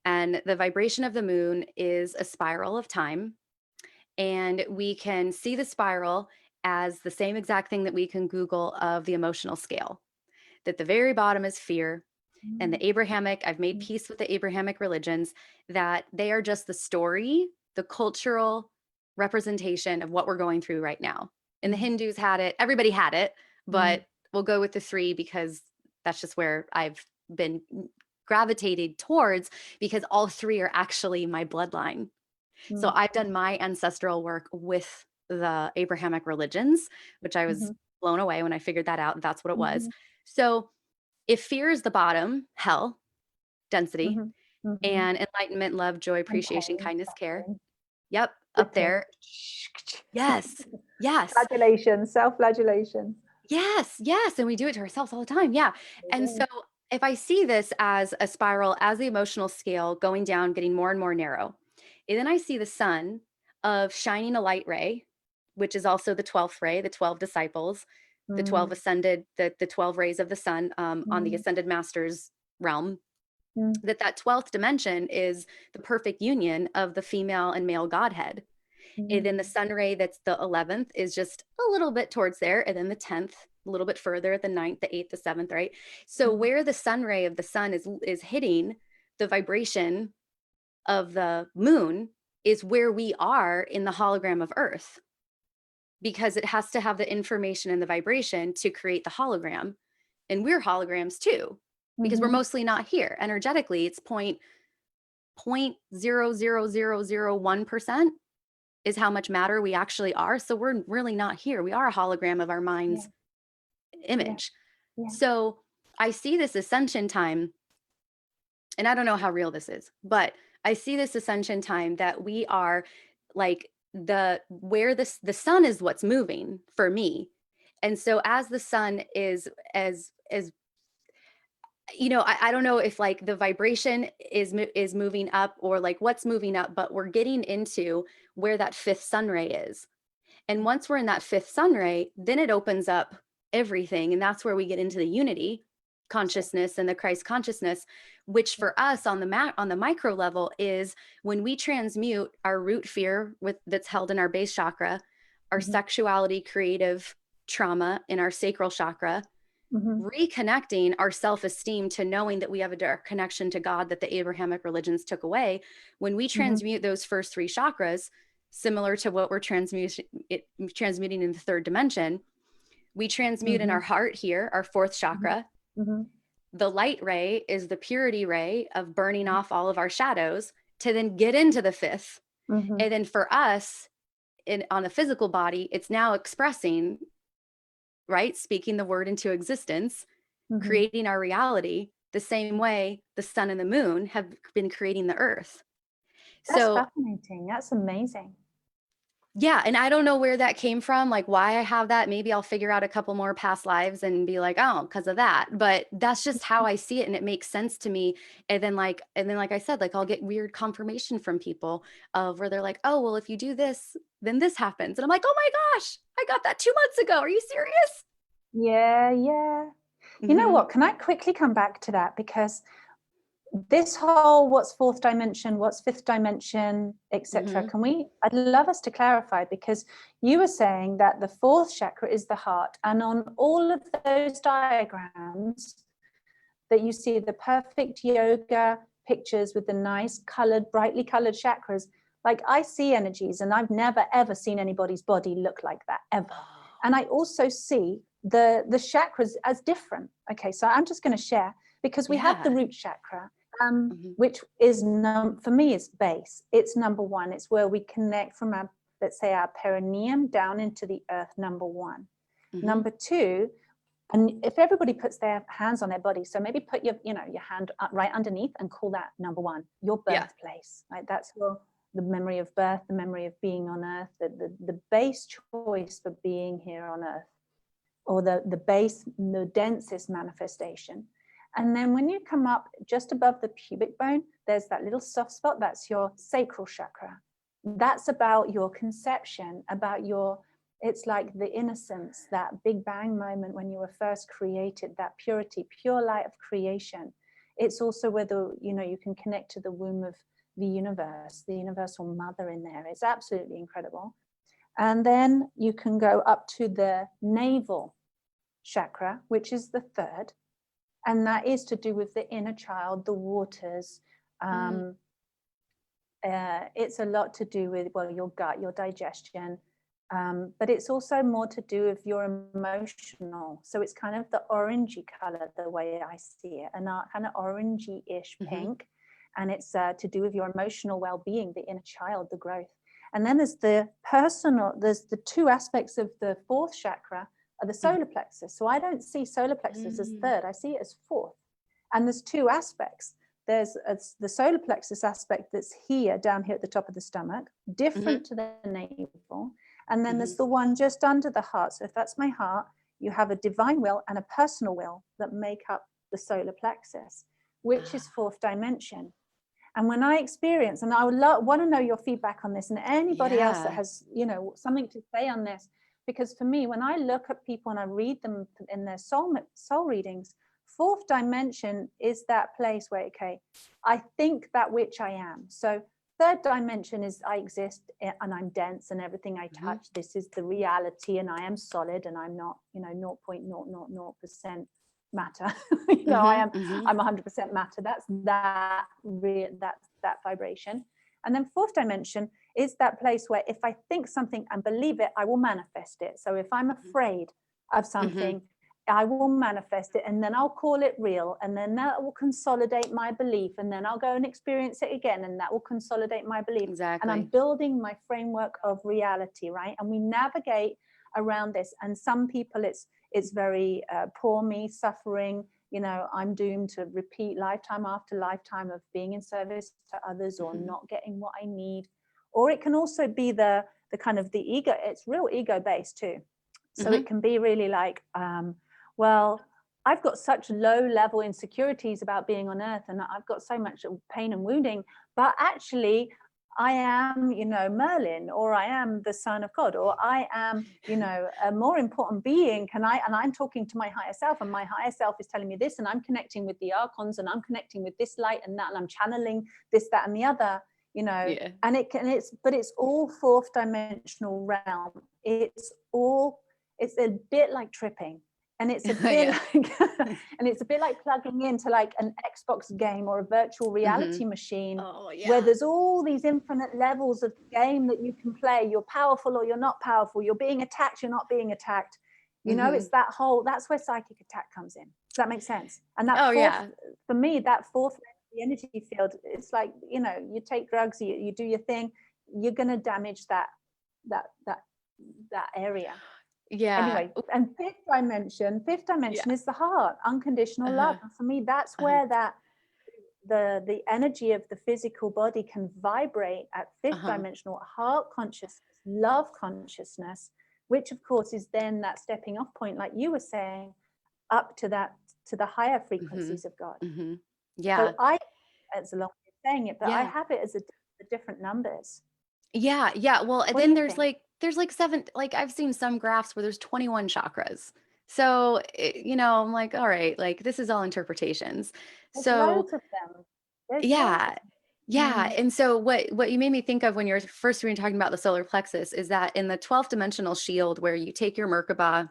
and the vibration of the moon is a spiral of time. And we can see the spiral as the same exact thing that we can Google of the emotional scale, that the very bottom is fear. And the Abrahamic, I've made peace with the Abrahamic religions, that they are just the story, the cultural representation of what we're going through right now. And the Hindus had it, everybody had it, but we'll go with the three because that's just where I've been gravitated towards, because all three are actually my bloodline. So I've done my ancestral work with the Abrahamic religions, which I was blown away when I figured that out. That's what it was. So if fear is the bottom, hell, density, and enlightenment, love, joy, And appreciation, pain, kindness, care. suffering, Yep, up flipping. there. Yes. Yes. Flagellation, self-flagellation. Yes. Yes. And we do it to ourselves all the time. Yeah. And so if I see this as a spiral, as the emotional scale going down, getting more and more narrow, and then I see the sun of shining a light ray, which is also the 12th ray, the 12 disciples, the 12 ascended, the 12 rays of the sun on the ascended master's realm, that 12th dimension is the perfect union of the female and male godhead. And then the sun ray, that's the 11th, is just a little bit towards there. And then the 10th, a little bit further, the 9th, the 8th, the 7th, right? So where the sun ray of the sun is hitting the vibration of the moon is where we are in the hologram of Earth, because it has to have the information and the vibration to create the hologram. And we're holograms too, because we're mostly not here. Energetically, it's 0.00001%. is how much matter we actually are. So we're really not here. We are a hologram of our Yeah. mind's Yeah. image. Yeah. So I see this ascension time, and I don't know how real this is, but I see this ascension time that we are like where the sun is what's moving for me. And so as the sun is as I don't know if like the vibration is moving up or like what's moving up, but we're getting into where that fifth sun ray is. And once we're in that fifth sun ray, then it opens up everything. And that's where we get into the unity consciousness and the Christ consciousness, which for us on the micro level is when we transmute our root fear that's held in our base chakra, our Mhm. sexuality, creative trauma in our sacral chakra, Mhm. reconnecting our self-esteem to knowing that we have a direct connection to God that the Abrahamic religions took away. When we Mhm. transmute those first three chakras, similar to what we're transmuting in the third dimension, we transmute in our Mhm. heart here, our fourth Mhm. chakra. Mhm. The light ray is the purity ray of burning off all of our shadows to then get into the fifth. Mhm. And then for us, on the physical body, it's now expressing, right? Speaking the word into existence, Mhm. creating our reality the same way the sun and the moon have been creating the earth. That's So, fascinating. That's amazing. yeah, and I don't know where that came from, like why I have that. Maybe I'll figure out a couple more past lives and be like, oh, because of that. But that's just how I see it, and it makes sense to me. And then like I said, like I'll get weird confirmation from people of where they're like, oh, well, if you do this, then this happens. And I'm like, oh my gosh, I got that 2 months ago. Are you serious? Yeah, yeah. You know Hmm. what? Can I quickly come back to that? Because this whole what's fourth dimension, what's fifth dimension, etc. Hmm. I'd love us to clarify, because you were saying that the fourth chakra is the heart, and on all of those diagrams that you see, the perfect yoga pictures with the nice colored, brightly colored chakras, like I see energies, and I've never ever seen anybody's body look like that ever. And I also see the chakras as different. Okay, so I'm just going to share, because we have the Yeah. root chakra, Hmm. which is for me is base. It's number one. It's where we connect from our, let's say, our perineum down into the earth. Number one. Hmm. Number two, and if everybody puts their hands on their body, so maybe put your hand right underneath and call that number one, your Yeah. birthplace. Right? That's the memory of birth, the memory of being on earth, the base choice for being here on earth, or the densest manifestation. And then when you come up just above the pubic bone, there's that little soft spot. That's your sacral chakra. That's about your conception, about your, it's like the innocence, that big bang moment when you were first created, that purity, pure light of creation. It's also where you can connect to the womb of the universe, the universal mother in there. It's absolutely incredible. And then you can go up to the navel chakra, which is the third. And that is to do with the inner child, the waters. Mm. Um, it's a lot to do with, well, your gut, your digestion. But it's also more to do with your emotional. So it's kind of the orangey color, the way I see it, and kind of orangey-ish Hmm. pink. And it's to do with your emotional well-being, the inner child, the growth. And then there's the personal, there's the two aspects of the fourth chakra are the solar plexus. So I don't see solar plexus as Mm. third, I see it as fourth. And there's two aspects. There's the solar plexus aspect that's here, down here at the top of the stomach, Hmm. different to the navel. And then Hmm. there's the one just under the heart. So if that's my heart, you have a divine will and a personal will that make up the solar plexus, which is fourth dimension. And when I experience, and I would want to know your feedback on this, and anybody else that Yeah. has, something to say on this, because for me, when I look at people and I read them in their soul readings, fourth dimension is that place where, okay, I think that which I am. So third dimension is I exist and I'm dense, and everything I Hmm. touch, this is the reality, and I am solid, and I'm not, 0.000% matter. Hmm. Hmm. I'm 100% matter. That's that vibration. And then fourth dimension is that place where if I think something and believe it, I will manifest it. So if I'm afraid of Hmm. something, I will manifest it, and then I'll call it real, and then that will consolidate my belief, and then I'll go and experience it again, and that will consolidate my belief. And I'm Exactly. building my framework of reality, right? And we navigate around this. And some people, it's very poor me, suffering. You know, I'm doomed to repeat lifetime after lifetime of being in service to others, or not getting what I need. Or it can also be the kind of the ego. It's real ego based too. So it can be really like, well, I've got such low level insecurities about being on earth, and I've got so much pain and wounding, but actually I am, you know, Merlin, or I am the son of God, or I am, you know, a more important being. And I'm talking to my higher self, and my higher self is telling me this, and I'm connecting with the archons, and I'm connecting with this light and that, and I'm channeling this, that, and the other, you know. Yeah. And but it's all fourth dimensional realm. It's a bit like tripping. And it's a bit like, and it's a bit like plugging into like an Xbox game or a virtual reality machine, where there's all these infinite levels of the game that you can play. You're powerful or you're not powerful. You're being attacked, you're not being attacked. You know, it's that's where psychic attack comes in. Does that make sense? And that for me, that fourth the energy field, it's like, you know, you take drugs, you do your thing, you're going to damage that area. Yeah. Anyway, and fifth dimension is the heart, unconditional love. And for me, that's where that the energy of the physical body can vibrate at fifth dimensional heart consciousness, love consciousness, which of course is then that stepping off point, like you were saying, up to the higher frequencies of God. Yeah. So it's a long way of saying it, but I have it as the different numbers. Yeah. Well, What do then you there's think? like seven, like I've seen some graphs where there's 21 chakras. So, you know, I'm like, all right, like this is all interpretations. There's So, loads of them. There's loads yeah. of them. Yeah. And so what you made me think of when you're first when you're talking about the solar plexus is that in the 12th dimensional shield, where you take your Merkaba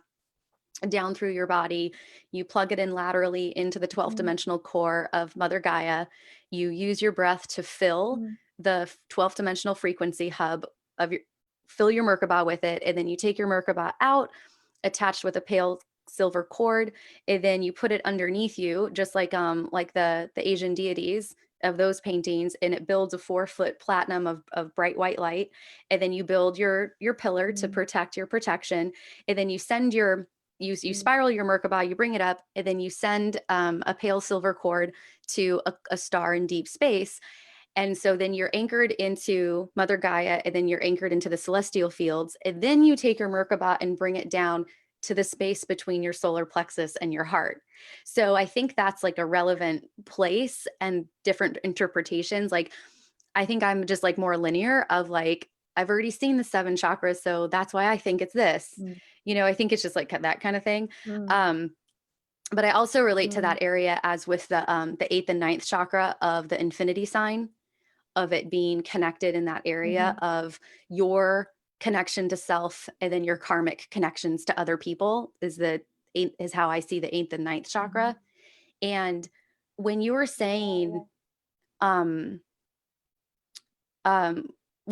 down through your body, you plug it in laterally into the 12th dimensional core of Mother Gaia, you use your breath to fill the 12th dimensional frequency hub of fill your Merkaba with it, and then you take your Merkaba out, attached with a pale silver cord, and then you put it underneath you, just like the Asian deities of those paintings, and it builds a 4-foot platinum of bright white light. And then you build your pillar to protect your protection, and then you send your you spiral your Merkaba, you bring it up, and then you send a pale silver cord to a star in deep space. And so then you're anchored into Mother Gaia, and then you're anchored into the celestial fields. And then you take your Merkaba and bring it down to the space between your solar plexus and your heart. So I think that's like a relevant place, and different interpretations. Like, I think I'm just like more linear of like, I've already seen the 7 chakras, so that's why I think it's this. You know, I think it's just like that kind of thing. But I also relate to that area as with the 8th and 9th chakra of the infinity sign, of it being connected in that area of your connection to self, and then your karmic connections to other people is how I see the 8th and 9th chakra. And when you were saying, well,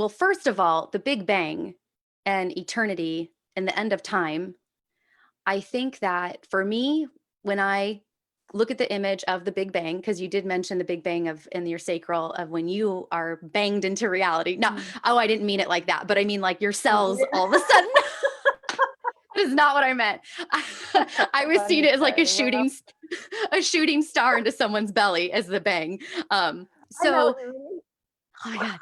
first of all, the Big Bang and eternity and the end of time, I think that for me, when I look at the image of the Big Bang, because you did mention the Big Bang in your sacral of when you are banged into reality. No, I didn't mean it like that, but I mean like your cells all of a sudden. That is not what I meant. I was seeing it as like a shooting star into someone's belly as the bang. So, oh my God.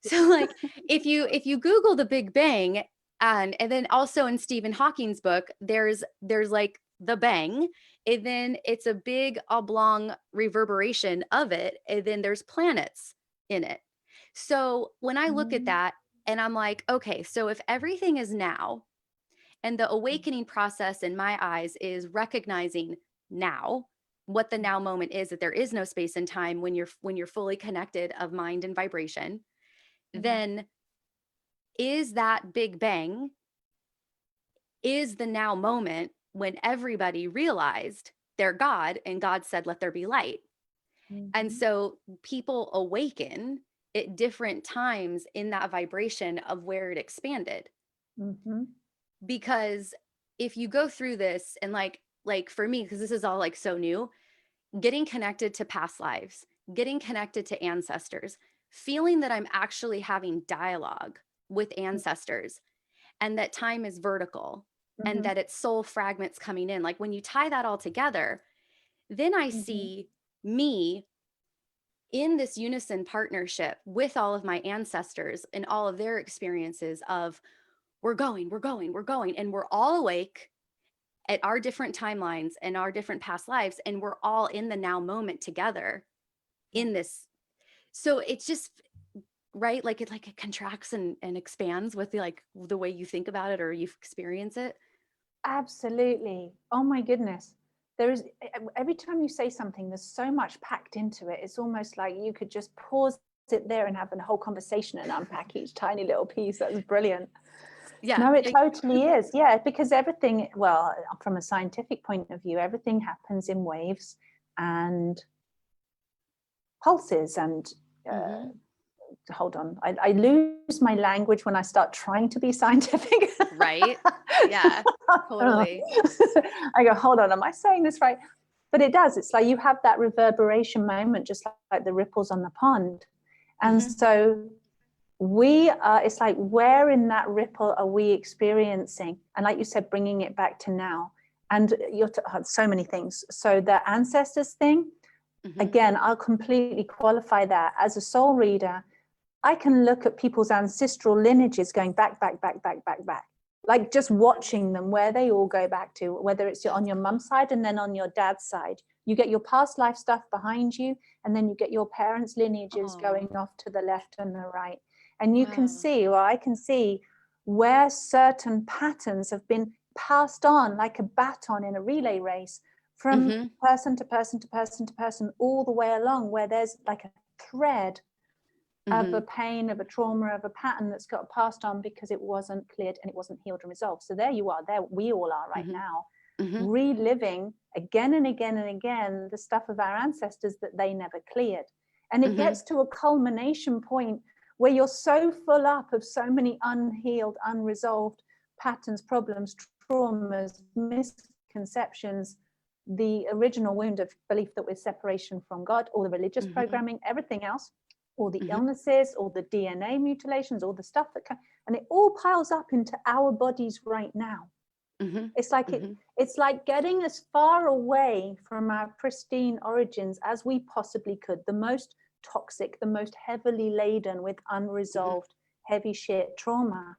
So like if you Google the Big Bang, and then also in Stephen Hawking's book, there's like the bang, and then it's a big oblong reverberation of it, and then there's planets in it. So when I look at that, and I'm like, okay, so if everything is now, and the awakening process in my eyes is recognizing now what the now moment is, that there is no space and time when you're fully connected of mind and vibration, then is that Big Bang is the now moment when everybody realized their God, and God said, let there be light. And so people awaken at different times in that vibration of where it expanded. Because if you go through this, and like like for me, because this is all like so new, getting connected to past lives, getting connected to ancestors, feeling that I'm actually having dialogue with ancestors, and that time is vertical, and Mm-hmm. that it's soul fragments coming in. Like when you tie that all together, then I Mm-hmm. see me in this unison partnership with all of my ancestors and all of their experiences of we're going, we're going, we're going, and we're all awake at our different timelines and our different past lives, and we're all in the now moment together Yeah. in this. So it's just right, like it contracts and expands with the like the way you think about it or you experience it. Absolutely. Oh my goodness. There is every time you say something, there's so much packed into it. It's almost like you could just pause it there and have a whole conversation and unpack each tiny little piece. That's brilliant. Yeah, No, it totally is. Yeah, because everything, well, from a scientific point of view, everything happens in waves and pulses and mm-hmm. hold on, I lose my language when I start trying to be scientific. Right, yeah, totally. I go, hold on, am I saying this right? But it does. It's like you have that reverberation moment, just like the ripples on the pond. And Mm-hmm. so we are, it's like, where in that ripple are we experiencing? And like you said, bringing it back to now. And you're so many things. So the ancestors thing, Mm-hmm. again, I'll completely qualify that as a soul reader. I can look at people's ancestral lineages going back, back, back, back, back, back. Like just watching them, where they all go back to, whether it's on That's your cool. mum's side and then on your dad's side. You get your past life stuff behind you, and then you get your parents' lineages Oh, going off to the left and the right. And you can wow. see, or I can see, where certain patterns have been passed on like a baton in a relay race from Mm-hmm. person to person to person to person all the way along, where there's like a thread of Mm-hmm. a pain, of a trauma, of a pattern that's got passed on because it wasn't cleared and it wasn't healed and resolved. So there you are, there we all are right Mm-hmm. now, Mm-hmm. reliving again and again and again the stuff of our ancestors that they never cleared. And it Mm-hmm. gets to a culmination point where you're so full up of so many unhealed, unresolved patterns, problems, traumas, misconceptions, the original wound of belief that we're separation from God, all the religious Mm-hmm. programming, everything else, all the Mm-hmm. illnesses, all the DNA mutilations, all the stuff that can, and it all piles up into our bodies right now. Mm-hmm. It's like Mm-hmm. it's like getting as far away from our pristine origins as we possibly could, the most toxic, the most heavily laden with unresolved heavy shit trauma.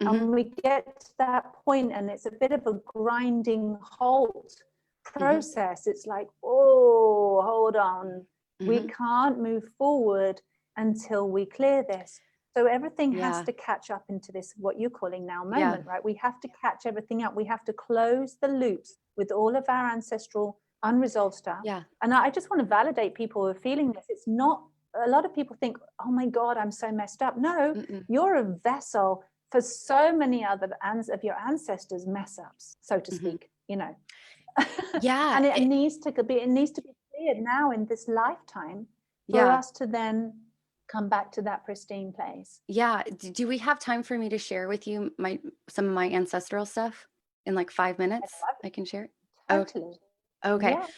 Mm-hmm. And we get to that point and it's a bit of a grinding halt Mm-hmm. process. It's like, oh, hold on, we Mm-hmm. can't move forward until we clear this. So everything has Yeah. to catch up into this, what you're calling now Yeah. moment, right? We have to catch everything up. We have to close the loops with all of our ancestral unresolved stuff. Yeah. And I just want to validate people who are feeling this. It's not, a lot of people think, oh my God, I'm so messed up. No, Mm-mm. you're a vessel for so many other of your ancestors' mess ups, so to Mm-hmm. speak, you know. Yeah. And it needs to be cleared now in this lifetime for Yeah. us to then come back to that pristine place. Yeah. Do we have time for me to share with you some of my ancestral stuff in like 5 minutes? I can share it. Oh, Totally. okay. Yeah. I'm not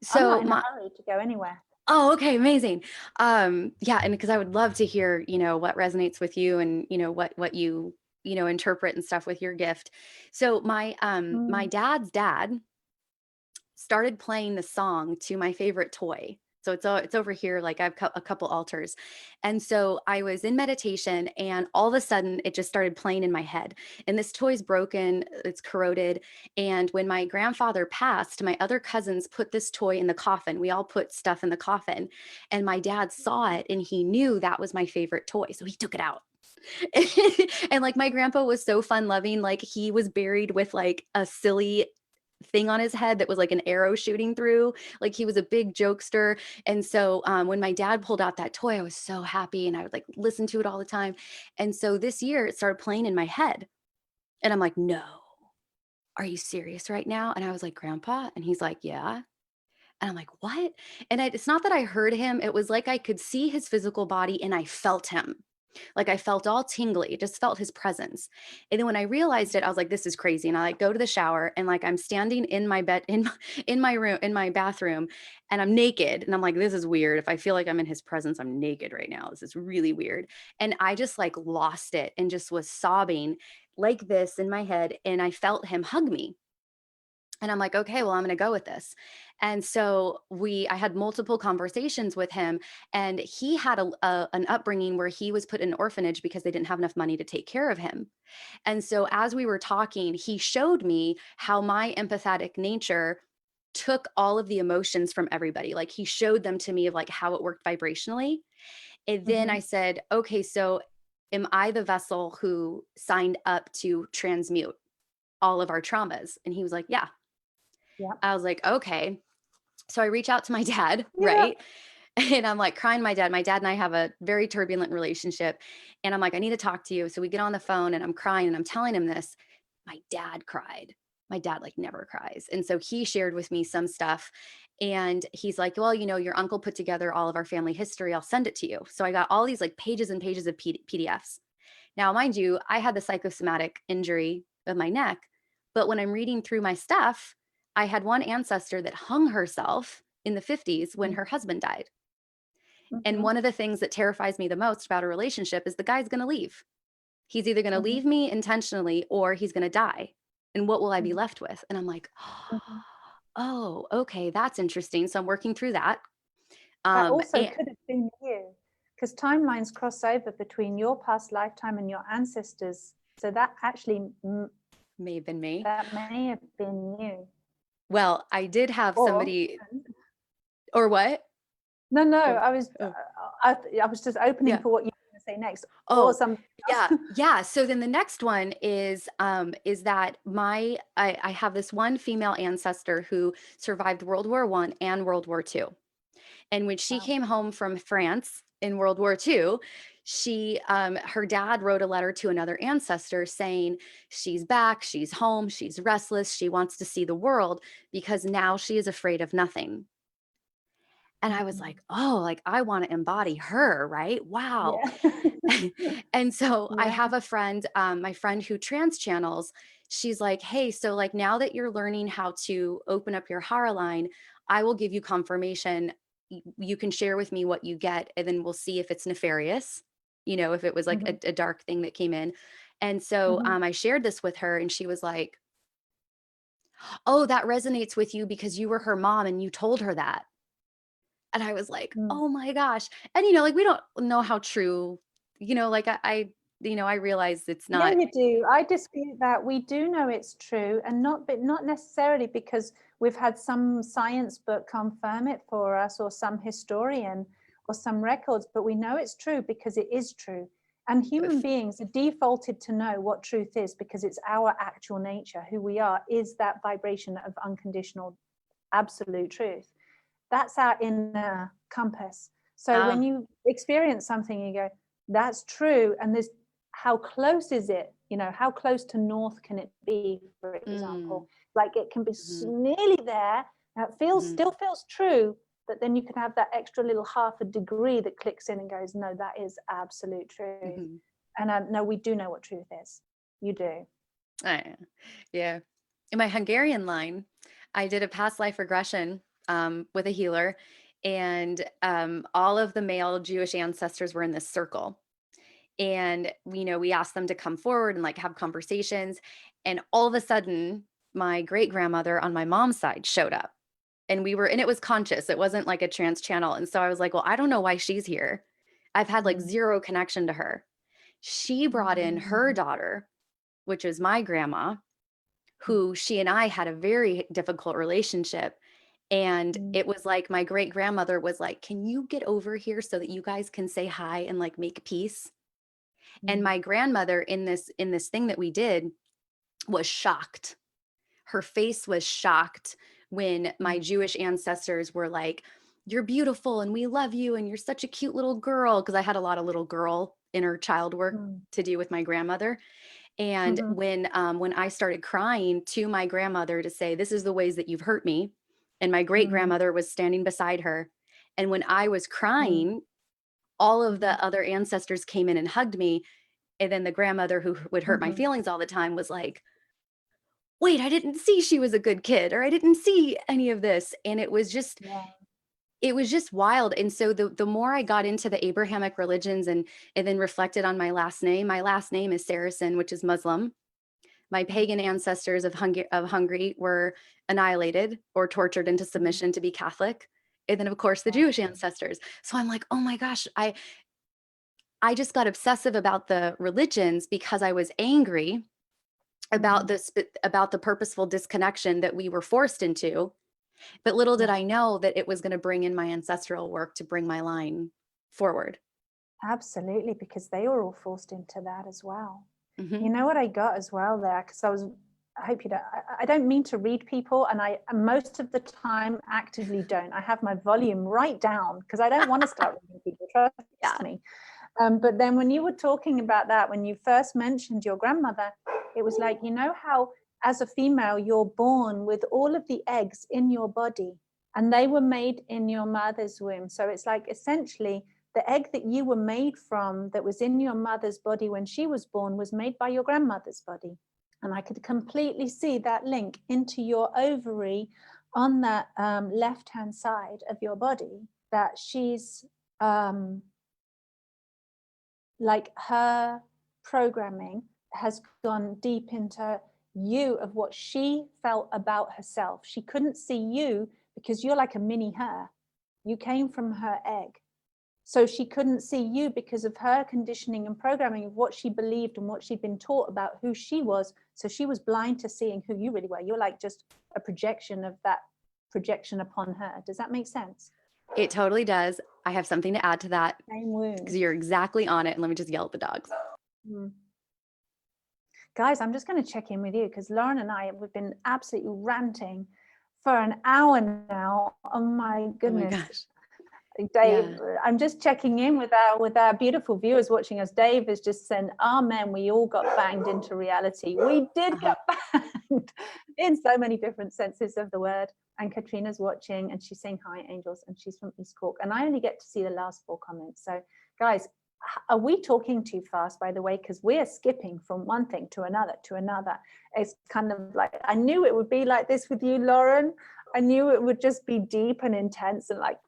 So in a my hurry to go anywhere. Oh, okay, amazing. Yeah, and because I would love to hear, what resonates with you and, what you, interpret and stuff with your gift. So my Mm. dad's dad started playing the song to my favorite toy. So it's over here, like I've a couple altars. And so I was in meditation and all of a sudden it just started playing in my head. And this toy's broken, it's corroded. And when my grandfather passed, my other cousins put this toy in the coffin. We all put stuff in the coffin. And my dad saw it and he knew that was my favorite toy. So he took it out. And like my grandpa was so fun loving, like he was buried with like a silly thing on his head that was like an arrow shooting through. Like he was a big jokester. And so when my dad pulled out that toy, I was so happy and I would like listen to it all the time. And so this year it started playing in my head. And I'm like, no, are you serious right now? And I was like, Grandpa? And he's like, yeah. And I'm like, what? And it's not that I heard him. It was like I could see his physical body and I felt him. Like I felt all tingly, just felt his presence. And then when I realized it, I was like, this is crazy. And I like go to the shower and like I'm standing in my bed in my room, in my bathroom, and I'm naked. And I'm like, this is weird. If I feel like I'm in his presence, I'm naked right now. This is really weird. And I just like lost it and just was sobbing like this in my head. And I felt him hug me. And I'm like, okay, well, I'm going to go with this. And so I had multiple conversations with him, and he had an upbringing where he was put in an orphanage because they didn't have enough money to take care of him. And so as we were talking, he showed me how my empathetic nature took all of the emotions from everybody. Like he showed them to me of like how it worked vibrationally. And then I Hmm. said, okay, so am I the vessel who signed up to transmute all of our traumas? And he was like, yeah. Yeah. I was like, okay. So I reach out to my dad, Yeah. right? And I'm like crying to my dad. My dad and I have a very turbulent relationship. And I'm like, I need to talk to you. So we get on the phone and I'm crying and I'm telling him this. My dad cried. My dad like never cries. And so he shared with me some stuff. And he's like, well, your uncle put together all of our family history. I'll send it to you. So I got all these like pages and pages of PDFs. Now, mind you, I had the psychosomatic injury of my neck, but when I'm reading through my stuff, I had one ancestor that hung herself in the 50s when her husband died. And Hmm. one of the things that terrifies me the most about a relationship is the guy's going to leave. He's either going to Hmm. leave me intentionally or he's going to die. And what will I be Hmm. left with? And I'm like, Hmm. oh, okay, that's interesting. So I'm working through that. That also And could have been you, because timelines cross over between your past lifetime and your ancestors. So that actually, may have been me. that may have been you. Well, I did have Or, somebody, or what? no, no, Oh, I was, oh, I was just opening yeah. for what you were going to say next, or Oh, something yeah, else. yeah. So then the next one is that I have this one female ancestor who survived World War I and World War II. And when she Wow. came home from France in World War II, her dad wrote a letter to another ancestor saying she's back, she's home, she's restless, she wants to see the world because now she is afraid of nothing. And I was Mhm. like, oh, like I want to embody her, right? Wow. Yeah. And so I Yeah. have a friend, my friend who trans channels, she's like, hey, so like now that you're learning how to open up your Hara line, I will give you confirmation. You can share with me what you get, and then we'll see if it's nefarious, if it was like Mhm. a dark thing that came in. And so Mhm. I shared this with her, and she was like, oh, that resonates with you because you were her mom and you told her that. And I was like, Mm. "Oh my gosh." And, like, we don't know how true, like, I realize it's Yeah, not you do. I dispute that. We do know it's true, and but not necessarily because we've had some science book confirm it for us, or some historian, or some records, but we know it's true because it is true. And human if beings are defaulted to know what truth is because it's our actual nature. Who we are is that vibration of unconditional, absolute truth. That's our inner compass. So when oh, you experience something, you go, that's true. And this, how close is it? How close to north can it be, for mm, example? Like it can be mhm, nearly there. Now it mhm, still feels true, but then you can have that extra little half a degree that clicks in and goes, no, that is absolute truth. mhm. And no, we do know what truth is. You do. I yeah. In my Hungarian line, I did a past life regression, with a healer, and, all of the male Jewish ancestors were in this circle. And, we asked them to come forward and, like, have conversations, and all of a sudden, my great-grandmother on my mom's side showed up. And it was conscious, it wasn't like a trance channel, and so I was like, "Well, I don't know why she's here. I've had, like, Mm. 0 connection to her." She brought in her Mm. daughter, which is my grandma, Mm. who she and I had a very difficult relationship, and Mm. it was like my great-grandmother was like, "Can you get over here so that you guys can say hi and, like, make peace?" And Mm. my grandmother in this thing that we did was shocked. Her face was shocked when my Mm. Jewish ancestors were like, "You're beautiful and we love you and you're such a cute little girl," because I had a lot of little girl inner child work Mm. to do with my grandmother. And Mhm. when I started crying to my grandmother to say, "This is the ways that you've hurt me," and my great Mm. grandmother was standing beside her, and when I was Mm. crying, all of Mhm. the other ancestors came in and hugged me. And then the grandmother who would hurt my Mhm. feelings all the time was like, wait, I didn't see she was a good kid, or I didn't see any of this. And Yeah. it was just wild. And so the more I got into the Abrahamic religions and then reflected on my last name is Saracen, which is Muslim. My Mhm. pagan ancestors of Hungary were annihilated or tortured into Mhm. submission to be Catholic. And then of course the Wow. Jewish ancestors. So I'm like, oh my gosh, I just got obsessive about the religions because I was angry about Mhm. this about the purposeful disconnection that we were forced into. But little did Yeah. I know that it was going to bring in my ancestral work to bring my line forward. Absolutely, because they were all forced into that as well. You Hmm. know what I got as well there? Because I hope you don't, I don't mean to read people, and I most of the time actively don't. I have my volume right down because I don't want to start reading people, Yeah. trust me. But then when you were talking about that, when you first mentioned your grandmother, it was like, you know how as a female, you're born with all of the eggs in your body and they were made in your mother's womb. So it's like essentially the egg that you were made from that was in your mother's body when she was born was made by your grandmother's body. And I could completely see that link into your ovary on that left hand side of your body, that she's like her programming has gone deep into you of what she felt about herself. She couldn't see you because you're like a mini her. You came from her egg. So she couldn't see you because of her conditioning and programming of what she believed and what she'd been taught about who she was. So she was blind to seeing who you really were. You're like just a projection of that projection upon her. Does that make sense? It totally does. I have something to add to that Same because wound. you're exactly on it. And let me just yell at the dogs. Mm. Guys, I'm just going to check in with you because Lauren and I, we've been absolutely ranting for an hour now. Oh my Oh my goodness. gosh. Dave, Yeah. I'm just checking in with our beautiful viewers watching us. Dave has just said, amen, we all got banged into reality. We did Uh-huh. get banged in so many different senses of the word. And Katrina's watching and she's saying hi, angels, and she's from East Cork. And I only get to see the last 4 comments. So guys, are we talking too fast, by the way? Because we're skipping from one thing to another to another. It's kind of like, I knew it would be like this with you, Lauren. I knew it would just be deep and intense and like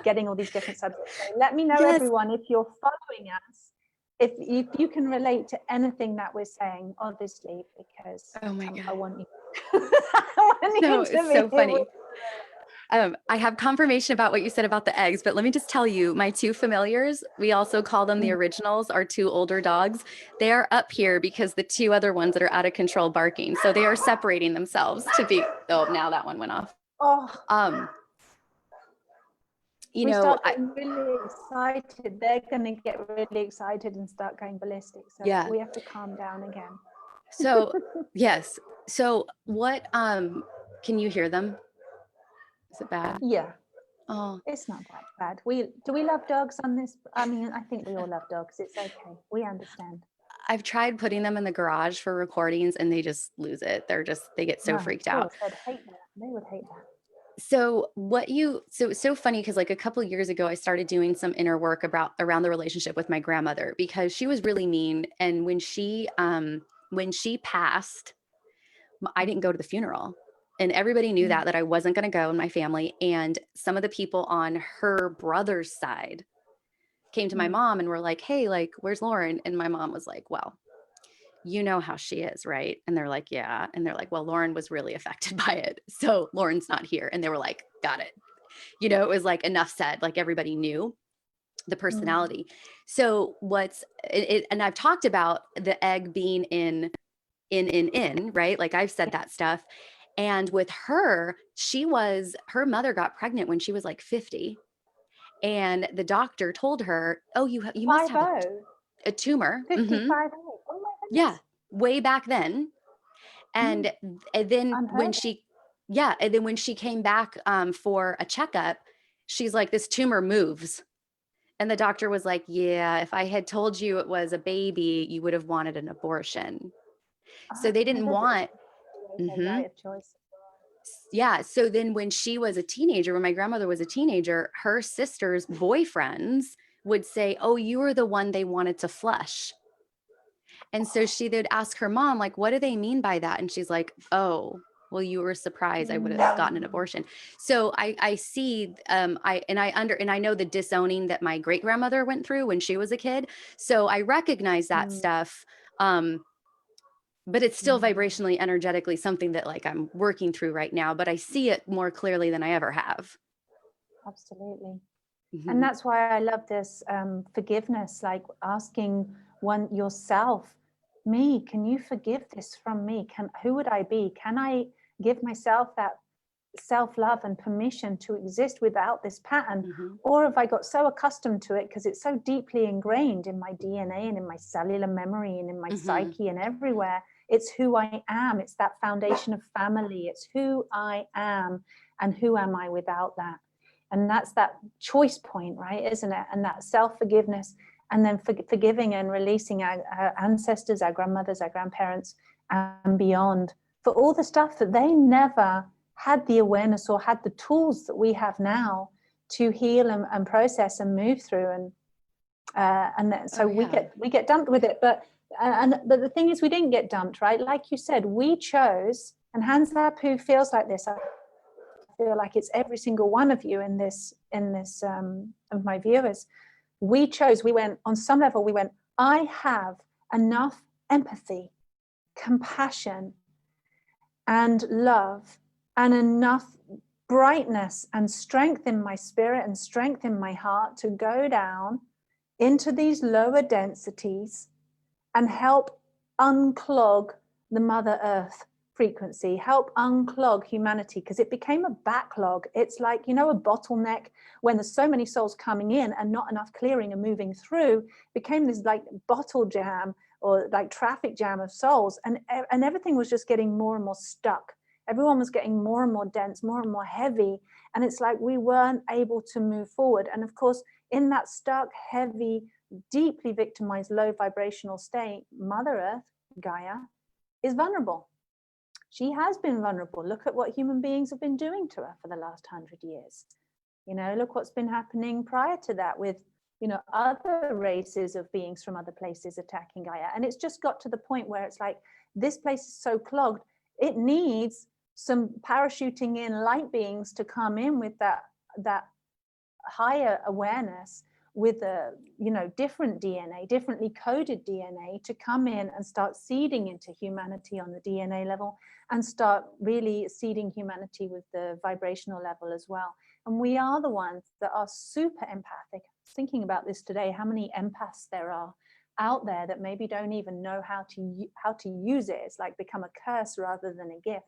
getting all these different subjects. So let me know, Yes. everyone, if you're following us, if you can relate to anything that we're saying, obviously, because Oh my I God. want you, I want No, you it's to be so able. funny. I have confirmation about what you said about the eggs, but let me just tell you, my 2 familiars, we also call them the originals, our 2 older dogs. They are up here because the 2 other ones that are out of control barking. So they are separating themselves to be, oh, now that one went off. Oh, Um, you we know, start getting really excited. They're going to get really excited and start going ballistic. So yeah. we have to calm down again. So, yes. So what, can you hear them? Is it bad? Yeah, Oh, it's not that bad. We love dogs on this? I mean, I think we all love dogs. It's okay. We understand. I've tried putting them in the garage for recordings and they just lose it. They get so No, of freaked out. course, they'd hate that. They would hate that. So it's so funny because like a couple years ago I started doing some inner work about around the relationship with my grandmother because she was really mean, and when she passed, I didn't go to the funeral. And everybody knew Mm, that I wasn't going to go in my family, and some of the people on her brother's side came to my mm, mom and were like, "Hey, like where's Lauren?" And my mom was like, "Well, you know how she is, right?" And they're like, "Yeah." And they're like, "Well, Lauren was really affected by it. So Lauren's not here." And they were like, "Got it." It was like enough said, like everybody knew the mm, personality. So and I've talked about the egg being in, right? Like I've said that stuff. And with her, her mother got pregnant when she was like 50. And the doctor told her, "Oh, you must have 50, a tumor." Hmm. 55. Oh my Yeah, goodness. way back then. Mm, And and then when unheard of. she yeah, and then when she came back for a checkup, she's like, "This tumor moves." And the doctor was like, "Yeah, if I had told you it was a baby, you would have wanted an abortion." So Oh they my didn't goodness. want. Their Mhm. right of choice. Yeah, when my grandmother was a teenager, her sister's boyfriends would say, oh, you were the one they wanted to flush. And so she would ask her mom, like, what do they mean by that? And she's like, oh, well, you were surprised I would have gotten an Mm, abortion. So I see, and I know the disowning that my great grandmother went through when she was a kid. So I recognize that mm, stuff. Um, but it's still mm, vibrationally, energetically something that like I'm working through right now, but I see it more clearly than I ever have. absolutely. And Mhm. that's why I love this forgiveness, like asking one yourself, me, can you forgive this from me? Who would I be? Can I give myself that self-love and permission to exist without this pattern? Mhm. Or have I got so accustomed to it because it's so deeply ingrained in my DNA and in my cellular memory and in my Mhm. psyche and everywhere? It's who I am. It's that foundation of family. It's who I am. And who am I without that? And that's that choice point, right? Isn't it? And that self-forgiveness, and then forgiving and releasing our ancestors, our grandmothers, our grandparents, and beyond, for all the stuff that they never had the awareness or had the tools that we have now to heal and process and move through. And Oh so yeah. we get dumped with it. But the thing is, we didn't get dumped, right? Like you said, we chose. And hands up who feels like this. I feel like it's every single one of you in this of my viewers. We chose. We went on some level. We went. I have enough empathy, compassion, and love, and enough brightness and strength in my spirit and strength in my heart to go down into these lower densities and help unclog the Mother Earth frequency, help unclog humanity, because it became a backlog. It's like, you know, a bottleneck when there's so many souls coming in and not enough clearing and moving through, became this like bottle jam or like traffic jam of souls. And everything was just getting more and more stuck. Everyone was getting more and more dense, more and more heavy. And it's like we weren't able to move forward. And of course, in that stuck, heavy, deeply victimized, low vibrational state, Mother Earth, Gaia, is vulnerable. She has been vulnerable. Look at what human beings have been doing to her for the last 100 years. You know, look what's been happening prior to that with, you know, other races of beings from other places attacking Gaia. And it's just got to the point where it's like, this place is so clogged, it needs some parachuting in light beings to come in with that higher awareness, with a, you know, different DNA, differently coded DNA, to come in and start seeding into humanity on the DNA level, and start really seeding humanity with the vibrational level as well. And we are the ones that are super empathic. Thinking about this today, how many empaths there are out there that maybe don't even know how to use it. It's like become a curse rather than a gift.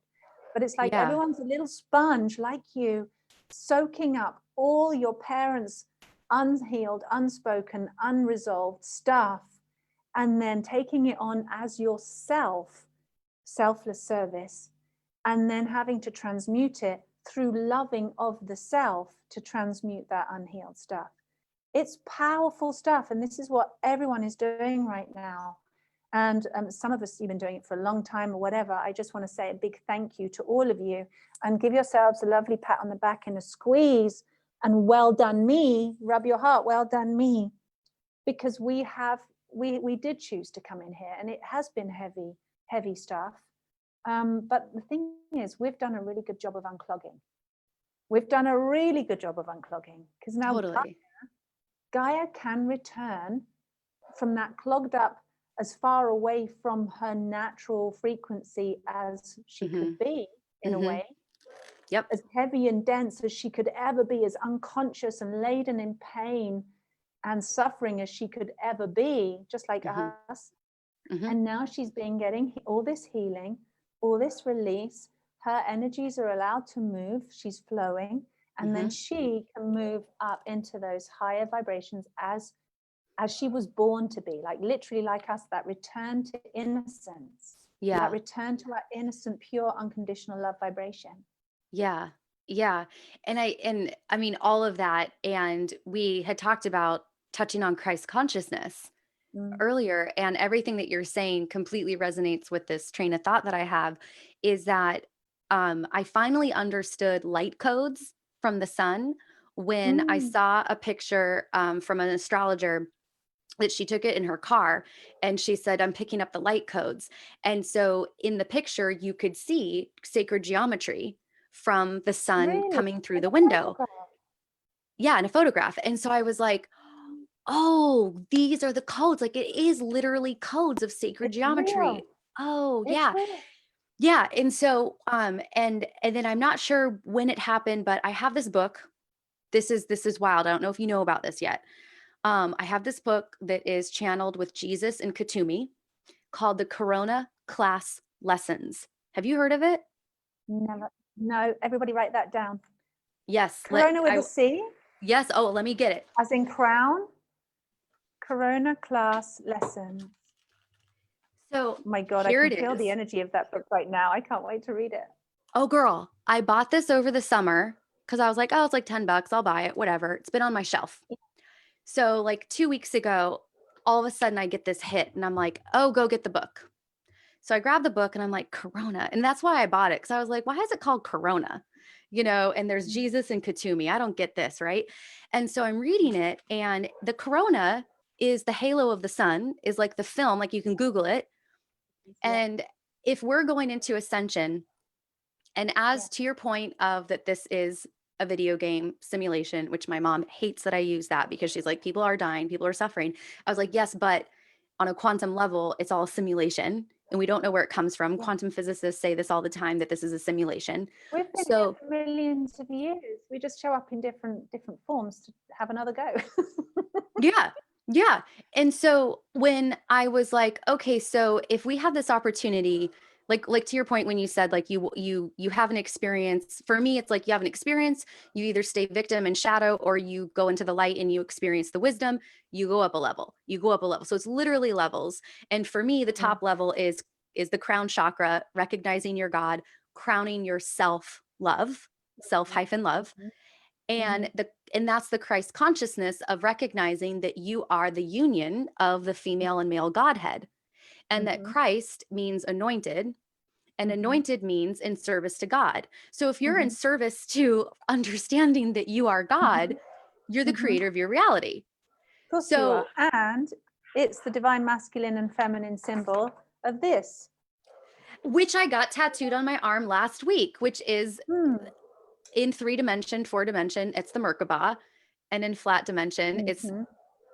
But it's like Yeah. everyone's a little sponge like you, soaking up all your parents' unhealed, unspoken, unresolved stuff, and then taking it on as yourself, selfless service, and then having to transmute it through loving of the self to transmute that unhealed stuff. It's powerful stuff. And this is what everyone is doing right now. And some of us have been doing it for a long time or whatever. I just want to say a big thank you to all of you, and give yourselves a lovely pat on the back and a squeeze, and well done me. Rub your heart, well done me, because we did choose to come in here, and it has been heavy stuff. But the thing is, we've done a really good job of unclogging. We've done a really good job of unclogging, because now Totally. Gaia can return from that clogged up, as far away from her natural frequency as she could Mhm. be, in a Mhm. way, Yep. as heavy and dense as she could ever be, as unconscious and laden in pain and suffering as she could ever be, just like Mhm. us. Mhm. And now she's been getting all this healing, all this release. Her energies are allowed to move. She's flowing. And then Mhm. she can move up into those higher vibrations as she was born to be, like literally like us, that return to innocence, that Yeah. return to our innocent, pure, unconditional love vibration. Yeah. Yeah. And I mean all of that, and we had talked about touching on Christ consciousness Mm, earlier, and everything that you're saying completely resonates with this train of thought that I have, is that I finally understood light codes from the sun, when I Mm, saw a picture from an astrologer that she took it in her car and she said, I'm picking up the light codes. And so in the picture, you could see sacred geometry from the sun really? coming through In the a window. photograph? Yeah, in a photograph. And so I was like, oh, these are the codes. Like it is literally codes of sacred It's geometry. real. Oh, It's yeah. real. Yeah. And so and then I'm not sure when it happened, but I have this book. This is wild. I don't know if you know about this yet. I have this book that is channeled with Jesus and Katumi called the Corona Class Lessons. Have you heard of it? Never. No, everybody write that down. Yes. Corona with a C, Yes. Oh, let me get it. as in crown. Corona class lesson. So My God, I here can it feel the is. energy of that book right now. I can't wait to read it. Oh, girl, I bought this over the summer because I was like, oh, it's like $10. I'll buy it, whatever. It's been on my shelf. So, like 2 weeks ago, all of a sudden I get this hit and I'm like, oh, go get the book. So I grabbed the book and I'm like, Corona. And that's why I bought it because I was like, why is it called Corona? And there's Mm, Jesus and Katumi. I don't get this, right? And so I'm reading it, and the Corona is the halo of the sun, is like the film, like you can Google it. yeah, And if we're going into Ascension, and yeah. as to your point of that, this is a video game simulation, which my mom hates that I use that because she's like, people are dying, people are suffering. I was like, yes, but on a quantum level, it's all a simulation and we don't know where it comes from. Yeah. Quantum physicists say this all the time that this is a simulation. We've been here So, for millions of years. We just show up in different forms to have another go. yeah. Yeah. And so when I was like, okay, so if we have this opportunity, like to your point when you said like you have an experience, for me it's like you have an experience, you either stay victim and shadow or you go into the light and you experience the wisdom, you go up a level. You go up a level. So it's literally levels. And for me the Yeah. top level is the crown chakra, recognizing your God, crowning your self love, self hyphen love, Mhm, and mhm, that's the Christ consciousness of recognizing that you are the union of the female and male godhead, and that mhm, Christ means anointed, and mhm, anointed means in service to God. So if you're in mhm, service to understanding that you are God, mhm, you're the mhm. creator of your reality. Of course you are. So And it's the divine masculine and feminine symbol of this. which I got tattooed on my arm last week, which is Hmm. in 3 dimension, 4 dimension, it's the Merkaba, and in flat dimension, it's Mhm.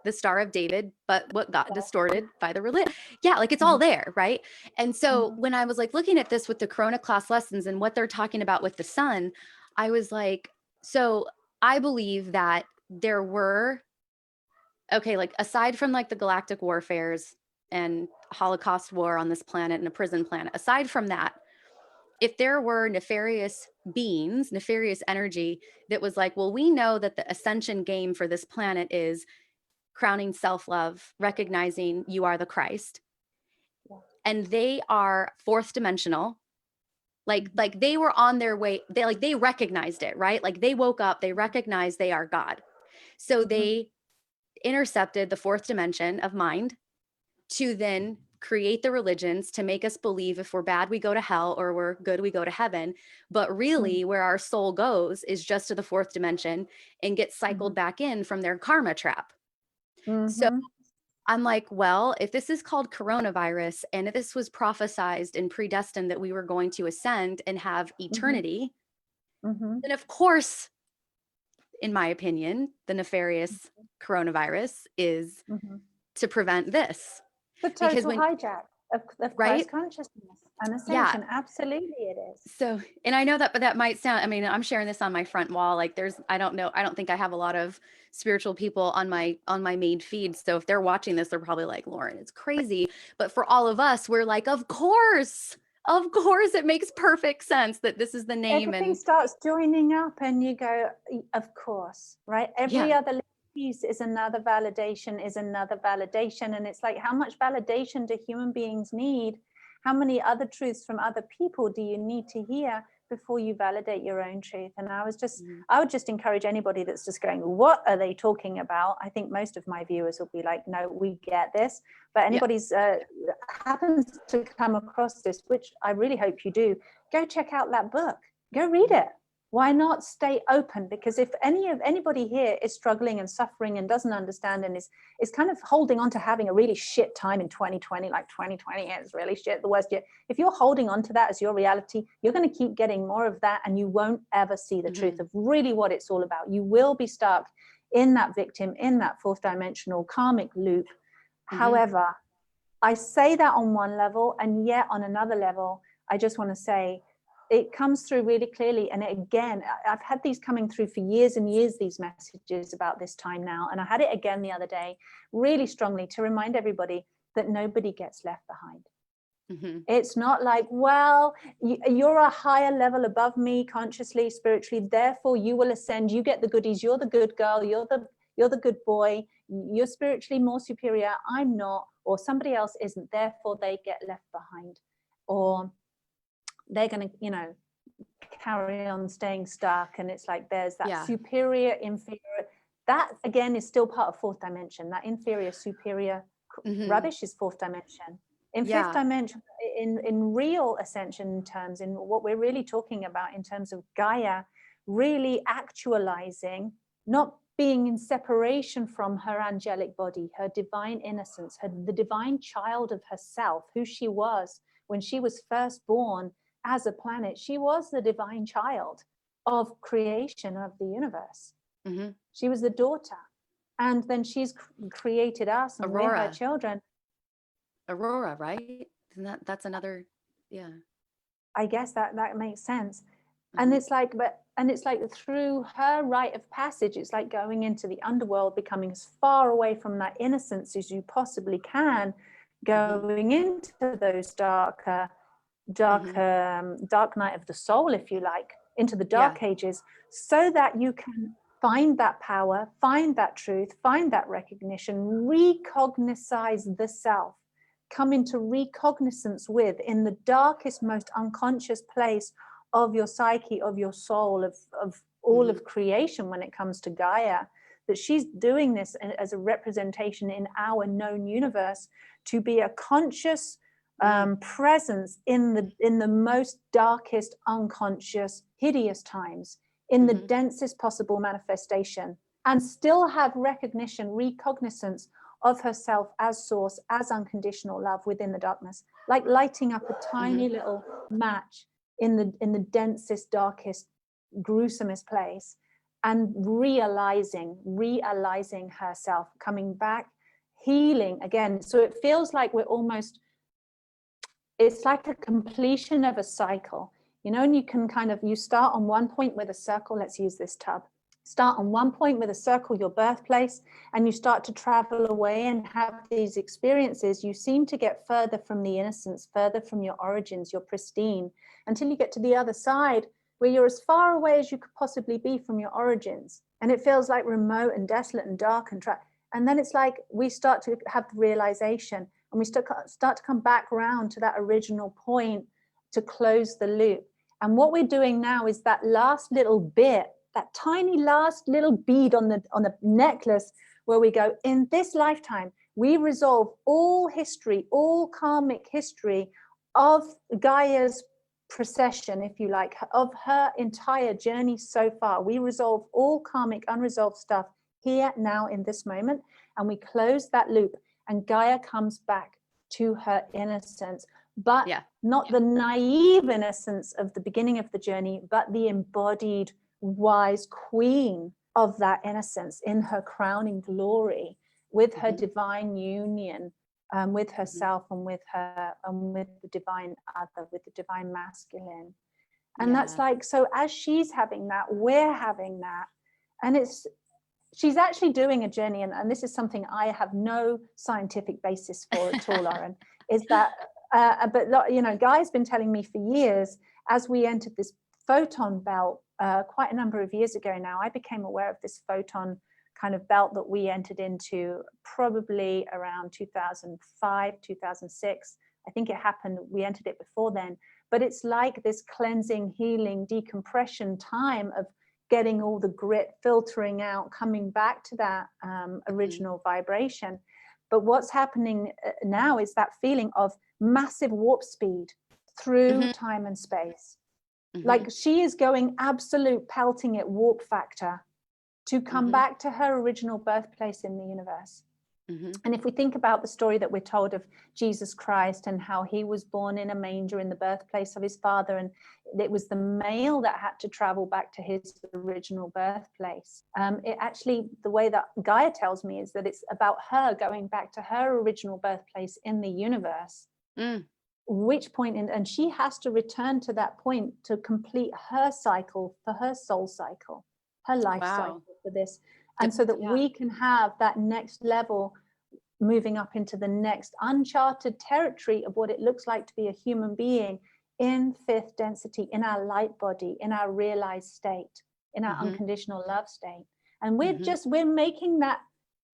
the Star of David, but what got distorted by the religion. Yeah, like it's all Mhm. there, right? And so Mhm. when I was like looking at this with the Corona class lessons and what they're talking about with the sun, I was like, so I believe that there were, okay, like aside from like the galactic warfares and Holocaust war on this planet and a prison planet, aside from that, if there were nefarious beings, nefarious energy that was like, well, we know that the ascension game for this planet is crowning self-love, recognizing you are the Christ, Yeah. and they are fourth dimensional, Mhm. like they were on their way, they recognized it, right? Like they woke up, they recognized they are God. So Mhm. they intercepted the fourth dimension of mind to then create the religions to make us believe if we're bad we go to hell or we're good we go to heaven, but Mhm. really where our soul goes is just to the fourth dimension and gets cycled Mhm. back in from their karma trap. So Mhm. I'm like, well, if this is called coronavirus and if this was prophesized and predestined that we were going to ascend and have Mhm. eternity, Mhm. then of course, in my opinion, the nefarious coronavirus is Mhm. to prevent this. The Because total when, hijack of right? Christ consciousness and Yeah. ascension. Absolutely, it is. So, and I know that, but that might sound, I mean, I'm sharing this on my front wall. Like there's, I don't know, I don't think I have a lot of spiritual people on my main feed. So if they're watching this, they're probably like, Lauren, it's crazy. But for all of us, we're like, of course, it makes perfect sense that this is the name. Everything And starts joining up, and you go, of course, right? Every yeah, other little piece is another validation, is another validation. And it's like, how much validation do human beings need? How many other truths from other people do you need to hear before you validate your own truth? And mhm, I would just encourage anybody that's just going, what are they talking about? I think most of my viewers will be like, no, we get this. But yeah, anybody's happens to come across this, which I really hope you do, go check out that book. Go read mhm, it. Why not stay open? Because if anybody here is struggling and suffering and doesn't understand and is kind of holding on to having a really shit time in 2020, like 2020 is really shit, the worst year. If you're holding on to that as your reality, you're going to keep getting more of that, and you won't ever see the truth of really what it's all about. You will be stuck in that victim, in that fourth dimensional karmic loop. However, I say that on one level, and yet on another level, I just want to say, it comes through really clearly. And again, I've had these coming through for years and years, these messages about this time now. And I had it again the other day, really strongly, to remind everybody that nobody gets left behind. It's not like, well, you're a higher level above me consciously, spiritually, therefore you will ascend, you get the goodies, you're the good girl, you're the good boy, you're spiritually more superior, I'm not, or somebody else isn't, therefore they get left behind, or they're going to, you know, carry on staying stuck. And it's like there's that superior, inferior, that again is still part of fourth dimension. That inferior, superior rubbish is fourth dimension. In fifth dimension, in real ascension terms, in what we're really talking about in terms of Gaia really actualizing, not being in separation from her angelic body, her divine innocence, the divine child of herself, who she was when she was first born as a planet. She was the divine child of creation of the universe. She was the daughter, and then she's created us, and we're her children. Aurora, right? Isn't that's another, I guess that makes sense. And it's like, it's like through her rite of passage, it's like going into the underworld, becoming as far away from that innocence as you possibly can, going into those dark night of the soul, if you like, into the dark ages, so that you can find that power, find that truth, find that recognition, recognize the self, come into recognizance with, in the darkest, most unconscious place of your psyche, of your soul, of all of creation when it comes to Gaia, that she's doing this as a representation in our known universe to be a conscious presence in the most darkest, unconscious, hideous times, in the densest possible manifestation, and still have recognition, recognizance of herself as source, as unconditional love within the darkness, like lighting up a tiny little match in the densest, darkest, gruesomest place, and realizing herself, coming back, healing again. So it feels like we're almost, it's like a completion of a cycle, you know, and you can kind of, you start on one point with a circle. Let's use this tub. Start on one point with a circle, your birthplace, and you start to travel away and have these experiences. You seem to get further from the innocence, further from your origins, your pristine, until you get to the other side where you're as far away as you could possibly be from your origins. And it feels like remote and desolate and dark and then it's like we start to have the realization, and we start to come back around to that original point to close the loop. And what we're doing now is that last little bit, that tiny last little bead on the necklace, where we go, in this lifetime, we resolve all history, all karmic history of Gaia's procession, if you like, of her entire journey so far. We resolve all karmic unresolved stuff here, now, in this moment, and we close that loop, and Gaia comes back to her innocence, but not the naive innocence of the beginning of the journey, but the embodied wise queen of that innocence in her crowning glory, with her divine union with herself and with the divine other, with the divine masculine. And that's like, so as she's having that, we're having that. And she's actually doing a journey, and this is something I have no scientific basis for at all, Lauren, is that but you know, Guy's been telling me for years, as we entered this photon belt quite a number of years ago now, I became aware of this photon kind of belt that we entered into probably around 2005, 2006. I think it happened, we entered it before then, but it's like this cleansing, healing, decompression time of getting all the grit filtering out, coming back to that original vibration. But what's happening now is that feeling of massive warp speed through time and space. Mm-hmm. Like she is going absolute pelting it warp factor to come Mm-hmm. back to her original birthplace in the universe. Mm-hmm. And if we think about the story that we're told of Jesus Christ and how he was born in a manger in the birthplace of his father, and it was the male that had to travel back to his original birthplace. It actually, the way that Gaia tells me is that it's about her going back to her original birthplace in the universe. Which point and she has to return to that point to complete her cycle for her soul cycle, her life cycle for this. And so that we can have that next level, moving up into the next uncharted territory of what it looks like to be a human being in fifth density, in our light body, in our realized state, in our unconditional love state. And we're making that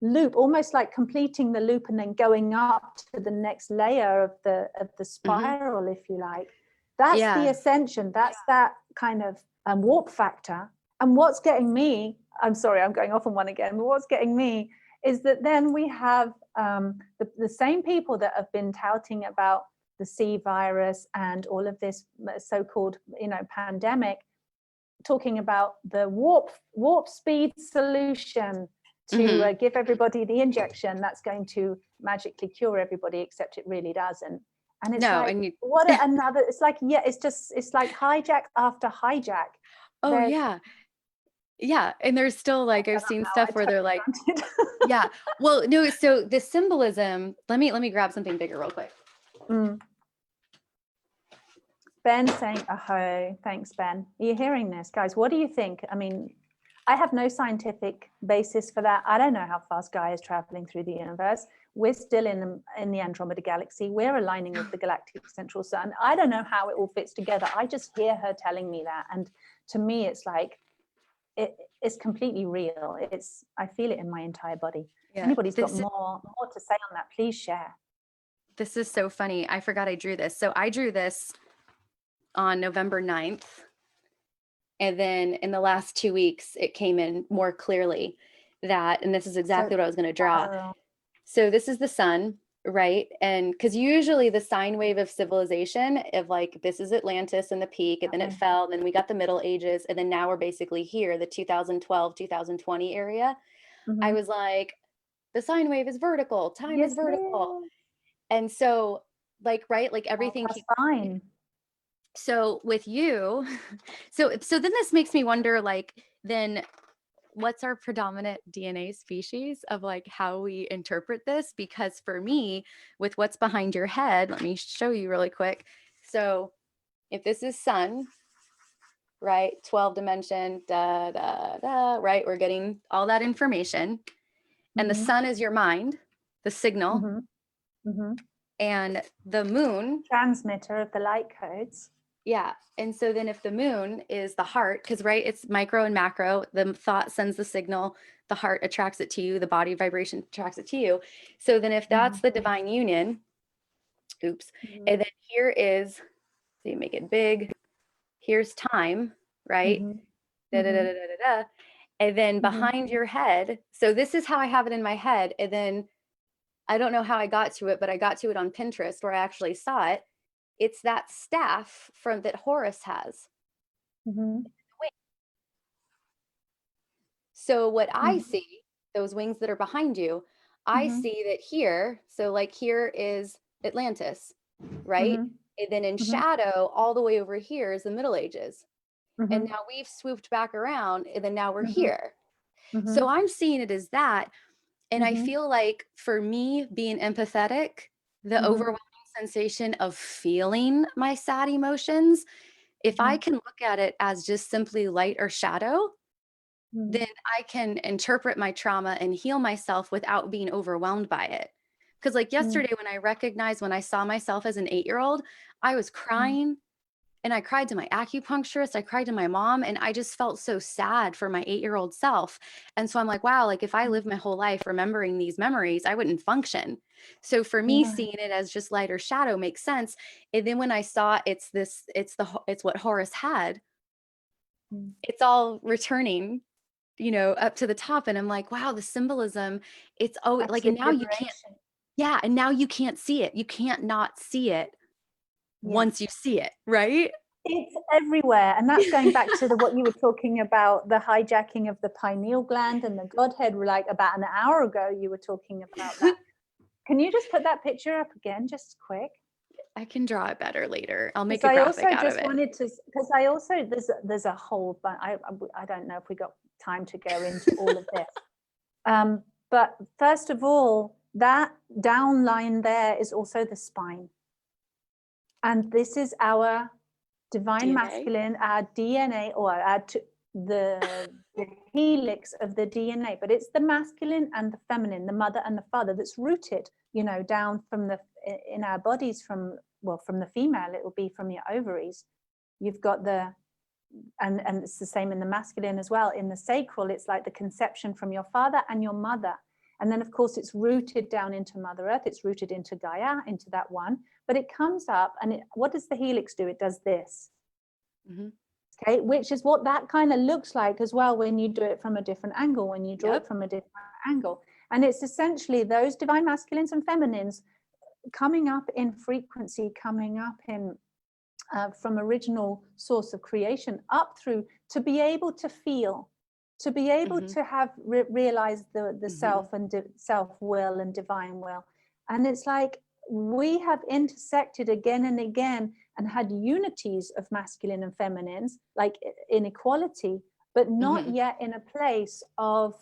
loop, almost like completing the loop and then going up to the next layer of the spiral, if you like. That's the ascension. That's that kind of warp factor. And what's getting me, I'm sorry, I'm going off on one again, but what's getting me is that then we have the same people that have been touting about the C virus and all of this so-called, pandemic, talking about the warp speed solution to give everybody the injection that's going to magically cure everybody, except it really doesn't. And it's what another, it's like, it's like hijack after hijack. Oh, yeah. Yeah. And there's still like, I've seen stuff where they're like, yeah, well, no, so the symbolism, let me grab something bigger real quick. Ben saying, ahoy, thanks, Ben. Are you hearing this, guys? What do you think? I mean, I have no scientific basis for that. I don't know how fast Gaia is traveling through the universe. We're still in the Andromeda galaxy. We're aligning with the galactic central sun. I don't know how it all fits together. I just hear her telling me that. And to me, it's like, it's completely real. I feel it in my entire body. If anybody's got more to say on that, please share. This is so funny. I forgot I drew this. So I drew this on November 9th. And then in the last 2 weeks, it came in more clearly that, and this is exactly what I was going to draw. So this is the sun, right? And because usually the sine wave of civilization of like, this is Atlantis and the peak, and then it fell, and then we got the Middle Ages, and then now we're basically here, the 2012, 2020 area. I was like, the sine wave is vertical, time is vertical. And so like, right, like everything keeps fine. So with you, so then this makes me wonder, like, then what's our predominant DNA species of like how we interpret this? Because for me, with what's behind your head, let me show you really quick. So if this is sun, right, 12 dimension, right, we're getting all that information. And the sun is your mind, the signal. And the moon, transmitter of the light codes. Yeah. And so then if the moon is the heart, because right, it's micro and macro, the thought sends the signal, the heart attracts it to you, the body vibration attracts it to you. So then if that's the divine union, and then here is, so you make it big, here's time, right? And then behind your head, so this is how I have it in my head. And then I don't know how I got to it, but I got to it on Pinterest where I actually saw it. It's that staff that Horus has. So what I see, those wings that are behind you, I see that here, so like here is Atlantis, right? And then in shadow, all the way over here is the Middle Ages. And now we've swooped back around, and then now we're here. So I'm seeing it as that. And I feel like for me, being empathetic, the overwhelming sensation of feeling my sad emotions, if I can look at it as just simply light or shadow, then I can interpret my trauma and heal myself without being overwhelmed by it. Because like yesterday, when I saw myself as an 8-year-old, I was crying. And I cried to my acupuncturist, I cried to my mom, and I just felt so sad for my 8-year-old self. And so I'm like, wow, like if I lived my whole life remembering these memories, I wouldn't function. So for me, seeing it as just light or shadow makes sense. And then when I saw it's what Horus had, it's all returning, up to the top. And I'm like, wow, the symbolism, it's always like, and now you can't, and now you can't see it. You can't not see it once you see it, right? It's everywhere. And that's going back to what you were talking about, the hijacking of the pineal gland and the Godhead, like about an hour ago, you were talking about that. Can you just put that picture up again, just quick? I can draw it better later. I'll make Because a I graphic also out of just it. wanted to, because I also, there's a whole, but I don't know if we got time to go into all of this. But first of all, that down line there is also the spine. And this is our divine DNA. masculine, our DNA, or the helix of the DNA, but it's the masculine and the feminine, the mother and the father, that's rooted, down from in our bodies from the female, it will be from your ovaries. You've got and it's the same in the masculine as well. In the sacral, it's like the conception from your father and your mother. And then, of course, it's rooted down into Mother Earth. It's rooted into Gaia, into that one. But it comes up, and what does the helix do? It does this. Mm-hmm. Okay, which is what that kind of looks like as well when you do it from a different angle, when you draw it from a different angle. And it's essentially those divine masculines and feminines coming up in frequency, coming up in from original source of creation up through to be able to feel, to be able to have realized the self and self-will and divine will. And it's like we have intersected again and again and had unities of masculine and feminines, like inequality, but not yet in a place of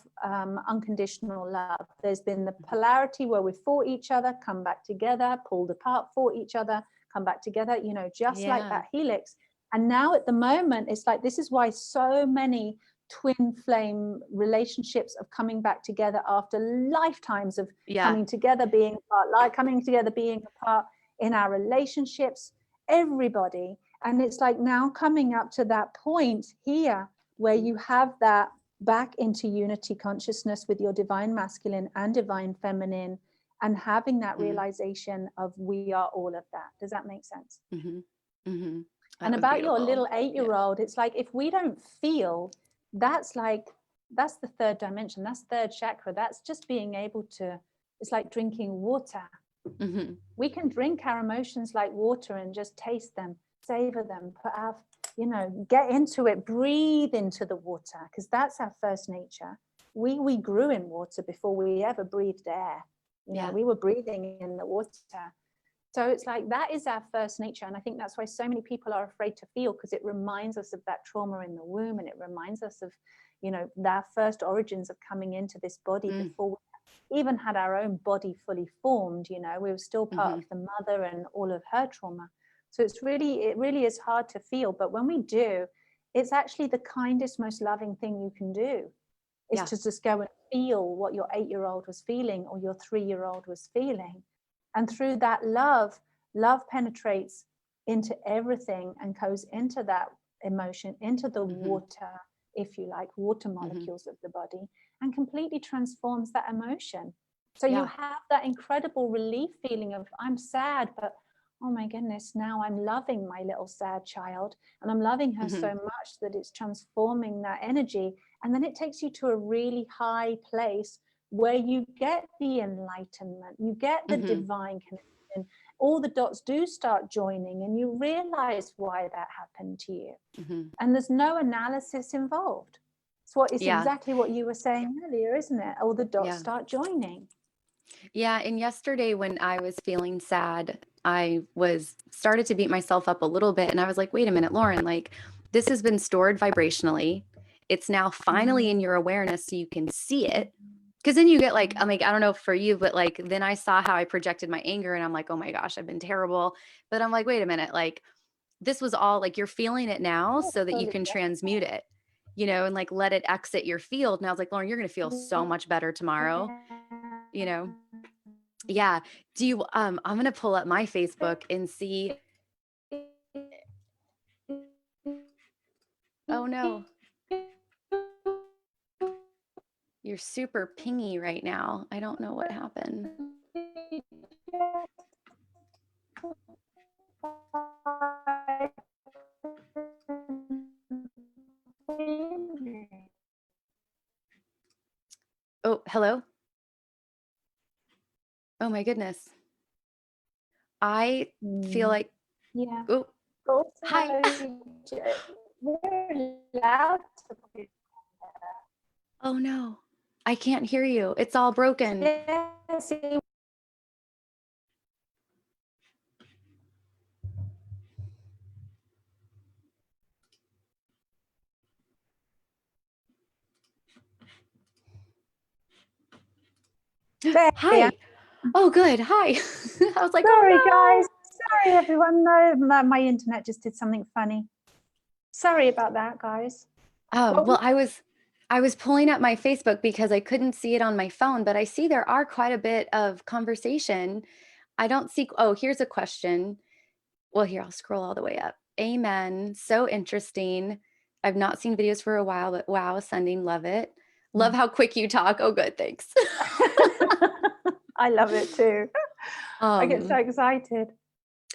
unconditional love. There's been the polarity where we fought each other, come back together, pulled apart, fought each other, come back together, just like that helix. And now at the moment, it's like, this is why so many twin flame relationships of coming back together after lifetimes of coming together, being apart, like coming together, being apart in our relationships, everybody. And it's like now coming up to that point here where you have that back into unity consciousness with your divine masculine and divine feminine, and having that realization of we are all of that. Does that make sense? And about beautiful. Your little 8-year-old, it's like, if we don't feel, that's the third dimension, that's third chakra. That's just being able to, it's like drinking water. We can drink our emotions like water and just taste them, savor them, put our, get into it, breathe into the water, because that's our first nature. We grew in water before we ever breathed air. We were breathing in the water. So it's like, that is our first nature. And I think that's why so many people are afraid to feel, because it reminds us of that trauma in the womb. And it reminds us of, our first origins of coming into this body before we even had our own body fully formed. We were still part of the mother and all of her trauma. So it really is hard to feel. But when we do, it's actually the kindest, most loving thing you can do, is to just go and feel what your 8-year-old was feeling or your 3-year-old was feeling. And through that love penetrates into everything and goes into that emotion, into the water, if you like, water molecules of the body, and completely transforms that emotion. So you have that incredible relief feeling of, I'm sad, but oh my goodness, now I'm loving my little sad child, and I'm loving her so much that it's transforming that energy. And then it takes you to a really high place where you get the enlightenment, you get the divine connection, all the dots do start joining, and you realize why that happened to you. And there's no analysis involved. It's exactly what you were saying earlier, isn't it? All the dots start joining. Yeah. And yesterday when I was feeling sad, I started to beat myself up a little bit. And I was like, wait a minute, Lauren, like, this has been stored vibrationally. It's now finally in your awareness so you can see it. Because then you get like, I don't know for you, but like, then I saw how I projected my anger and I'm like, oh my gosh, I've been terrible. But I'm like, wait a minute, like, this was all like, you're feeling it now so that you can transmute it, and like let it exit your field. And I was like, Lauren, you're going to feel so much better tomorrow, you know? Yeah. Do you, I'm going to pull up my Facebook and see. Oh no, you're super pingy right now. I don't know what happened. Oh, hello. Oh my goodness. I feel like, oh, Hi. Also, we're allowed to Oh no, I can't hear you. It's all broken. see. There we are. Hi. Oh, good. Hi. I was like, Sorry, guys. oh Sorry, everyone. No, my internet just did something funny. Sorry about that, guys. no. What Well, I was pulling up my Facebook because I couldn't see it on my phone, but I see there are quite a bit of conversation. I don't see. Oh, here's a question. Well, here, I'll scroll all the way up. Amen. So interesting. I've not seen videos for a while, but wow, sending, love it. Love how quick you talk. Oh, good, thanks. I love it too. I get so um, excited.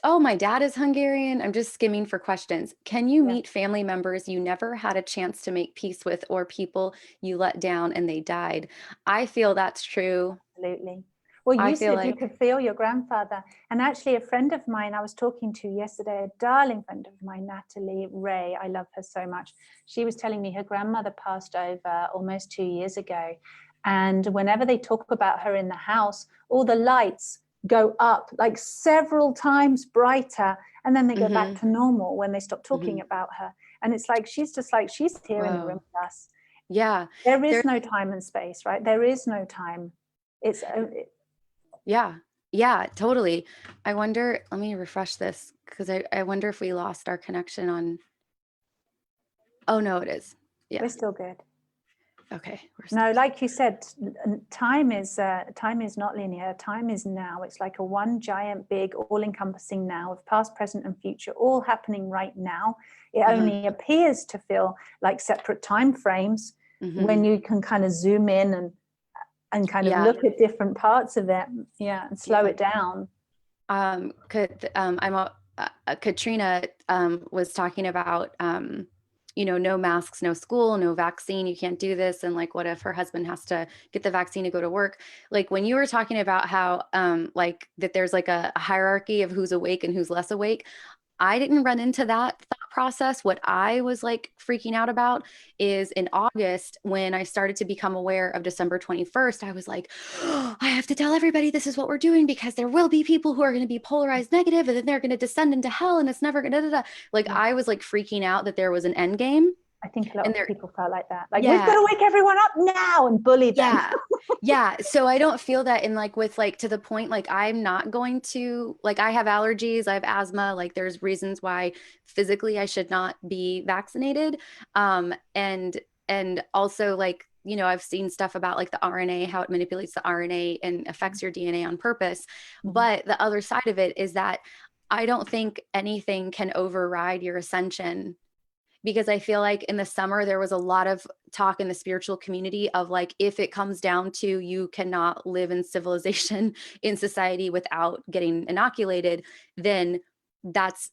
oh, my dad is Hungarian. I'm just skimming for questions. Can you Yeah, meet family members you never had a chance to make peace with or people you let down and they died? I feel that's true. absolutely. Well, I you feel said you like, could feel your grandfather. And actually, a friend of mine I was talking to yesterday, a darling friend of mine, Natalie Ray, I love her so much. She was telling me her grandmother passed over almost 2 years ago. And whenever they talk about her in the house, all the lights go up like several times brighter. And then they go back hmm to normal when they stop hmm talking about her. And it's like she's here in the room whoa. with us. Yeah. There There, is no time and space, right? There is no time. It's yeah. Yeah, totally. I wonder, let me refresh this because I wonder if we lost our connection on, oh no, it is. Yeah. we're still good. Okay. We're still No, good. like you said, time is not linear. Time is now. It's like a one giant, big, all-encompassing now of past, present, and future, all happening right now. It hmm only appears to feel like separate time frames hmm when you can kind of zoom in and kind of Yeah. look at different parts of it, yeah, and slow Yeah. it down. Katrina was talking about no masks, no school, no vaccine, you can't do this, and like what if her husband has to get the vaccine to go to work? Like when you were talking about how like that there's like a hierarchy of who's awake and who's less awake, I didn't run into that thought process. What I was like freaking out about is in August, when I started to become aware of December 21st, I was like, oh, I have to tell everybody this is what we're doing because there will be people who are going to be polarized negative and then they're going to descend into hell and it's never going to. Like Yeah. I was like freaking out that there was an end game. I think a lot And of there, people felt like that. Like, we've got yeah, to wake everyone up now and bully them. yeah. Yeah. So I don't feel that in like with like to the point, like I'm not going to like I have allergies, I have asthma, like there's reasons why physically I should not be vaccinated. And also like, I've seen stuff about like the RNA, how it manipulates the RNA and affects your DNA on purpose. Mhm. But the other side of it is that I don't think anything can override your ascension because I feel like in the summer there was a lot of talk in the spiritual community of like if it comes down to you cannot live in civilization in society without getting inoculated, then that's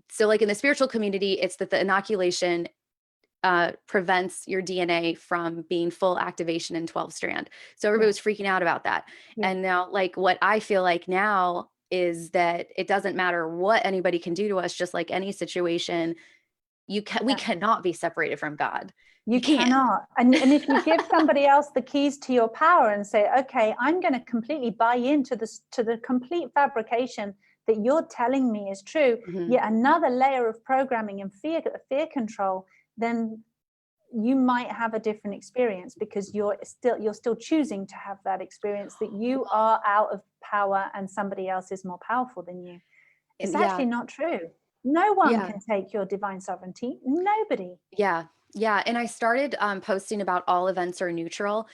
so like in the spiritual community it's that the inoculation prevents your DNA from being full activation in 12 strand. So everybody Yeah, was freaking out about that. yeah, And now like what I feel like now is that it doesn't matter what anybody can do to us, just like any situation we yeah. cannot be separated from God. You You can't. cannot. And if you give somebody else the keys to your power and say, okay, I'm going to completely buy into this, to the complete fabrication that you're telling me is true, Mhm. yet another layer of programming and fear control, then you might have a different experience because you're still choosing to have that experience that you are out of power and somebody else is more powerful than you. It's And yeah, actually not true. No one yeah, can take your divine sovereignty. Nobody. yeah, yeah. And I started posting about all events are neutral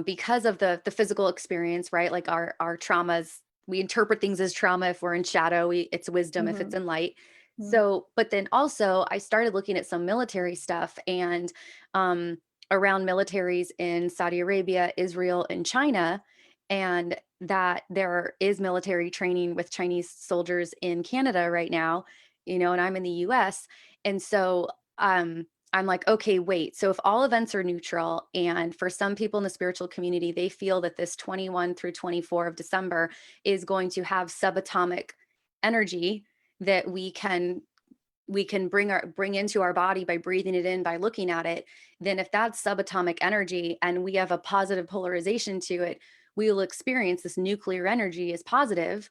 because of the physical experience, right? Like our traumas, we interpret things as trauma if we're in shadow. It's wisdom if it's Mhm. in light. Mm. So, but then also I started looking at some military stuff and um, around militaries in Saudi Arabia, Israel, and China, and that there is military training with Chinese soldiers in Canada right now, and I'm in the US. And so um, I'm like, okay, wait. So if all events are neutral, and for some people in the spiritual community, they feel that this 21 through 24 of December is going to have subatomic energy that we can we can bring into our body by breathing it in, by looking at it, then if that's subatomic energy and we have a positive polarization to it, we will experience this nuclear energy as positive.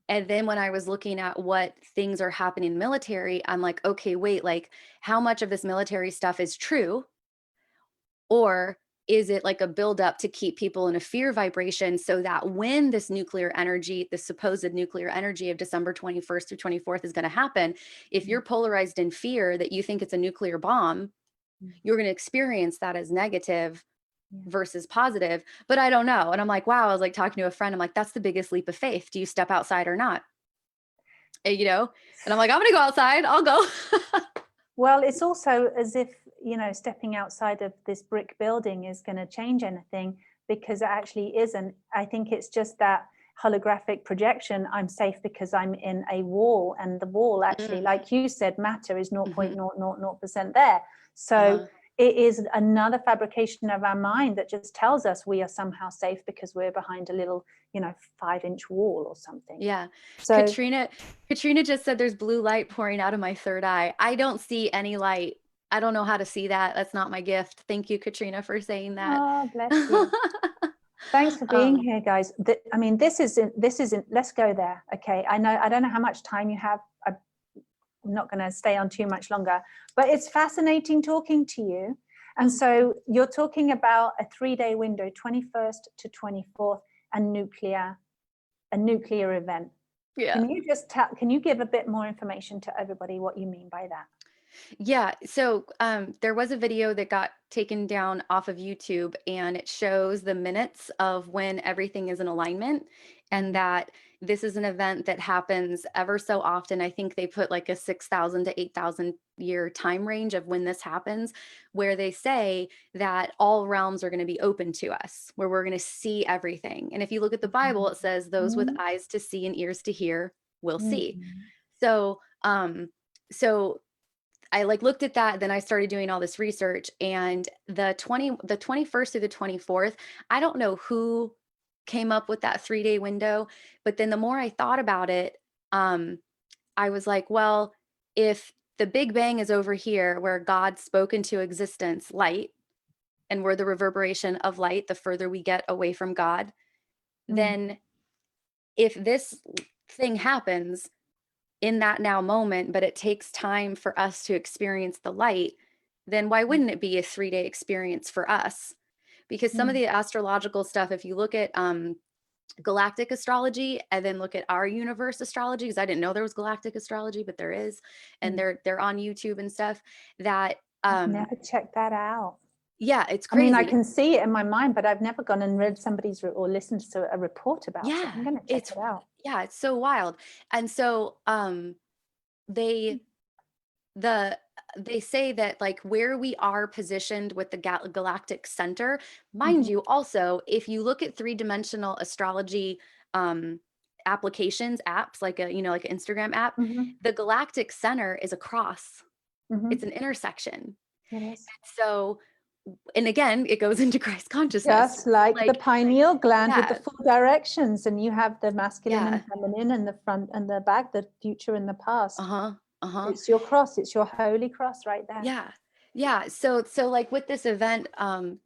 And then when I was looking at what things are happening in the military, I'm like, okay, wait, like how much of this military stuff is true? Or is it like a buildup to keep people in a fear vibration so that when this nuclear energy, the supposed nuclear energy of December 21st through 24th is going to happen, if you're polarized in fear that you think it's a nuclear bomb, you're going to experience that as negative versus positive. But I don't know. And I'm like, wow, I was like talking to a friend. I'm like, that's the biggest leap of faith. Do you step outside or not? And, you know, and I'm like, I'm going to go outside. I'll go. Well, it's also as if, you know, stepping outside of this brick building is going to change anything, because it actually isn't. I think it's just that holographic projection. I'm safe because I'm in a wall, and the wall actually, like you said, matter is 0.000% there. So it is another fabrication of our mind that just tells us we are somehow safe because we're behind a little, you know, 5-inch wall or something. Yeah. So Katrina just said there's blue light pouring out of my third eye. I don't see any light. I don't know how to see that. That's not my gift. Thank you, Katrina, for saying that. oh, bless you. Thanks for being here, guys. I mean, this isn't, let's go there. Okay. I don't know how much time you have. I'm not going to stay on too much longer, but it's fascinating talking to you. And so you're talking about a 3-day window, 21st to 24th, a nuclear event. Yeah. Can you give a bit more information to everybody what you mean by that? Yeah. So there was a video that got taken down off of YouTube, and it shows the minutes of when everything is in alignment, and that this is an event that happens ever so often. I think they put like a 6,000 to 8,000 year time range of when this happens, where they say that all realms are going to be open to us, where we're going to see everything. And if you look at the Bible, it says those with eyes to see and ears to hear will see. So, so I like looked at that, then I started doing all this research, and the 21st through the 24th, I don't know who came up with that 3-day window, but then the more I thought about it, I was like, well, if the Big Bang is over here where God spoke into existence light, and we're the reverberation of light, the further we get away from God, then if this thing happens in that now moment, but it takes time for us to experience the light, then why wouldn't it be a 3-day experience for us? Because some of the astrological stuff, if you look at galactic astrology and then look at our universe astrology, because I didn't know there was galactic astrology, but there is, and they're on YouTube and stuff, that I've never checked that out. yeah, it's I mean, crazy. I can see it in my mind, but I've never gone and read somebody's or listened to a report about it. I'm going to check it out. Yeah, it's so wild. And so they say that like where we are positioned with the galactic center, mind you, also, if you look at 3-dimensional astrology applications, apps, like a, you know, like an Instagram app, the galactic center is a cross. It's an intersection. It is. So, and again, it goes into Christ consciousness. Just like the pineal gland with the 4 directions, and you have the masculine and feminine, and the front and the back, the future and the past. It's your cross. It's your holy cross right there. Yeah. Yeah. So like with this event,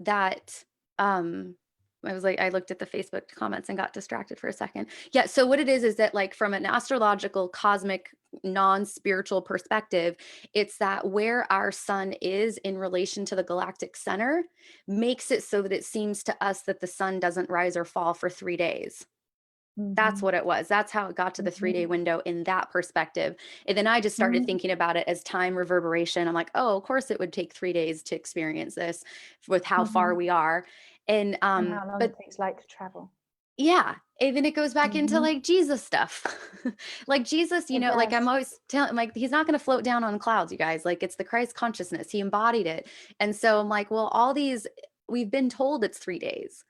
that I was like, I looked at the Facebook comments and got distracted for a second. Yeah. So what it is that like from an astrological, cosmic, non-spiritual perspective, it's that where our sun is in relation to the galactic center makes it so that it seems to us that the sun doesn't rise or fall for 3 days. That's what it was. That's how it got to the 3-day window in that perspective. And then I just started thinking about it as time reverberation. I'm like, oh, of course it would take 3 days to experience this with how far we are. And how long it takes light to travel. Yeah. And then it goes back into like Jesus stuff. Like Jesus, you know, like I'm always telling, like, he's not going to float down on clouds, you guys. Like it's the Christ consciousness. He embodied it. And so I'm like, well, all these, we've been told it's 3 days.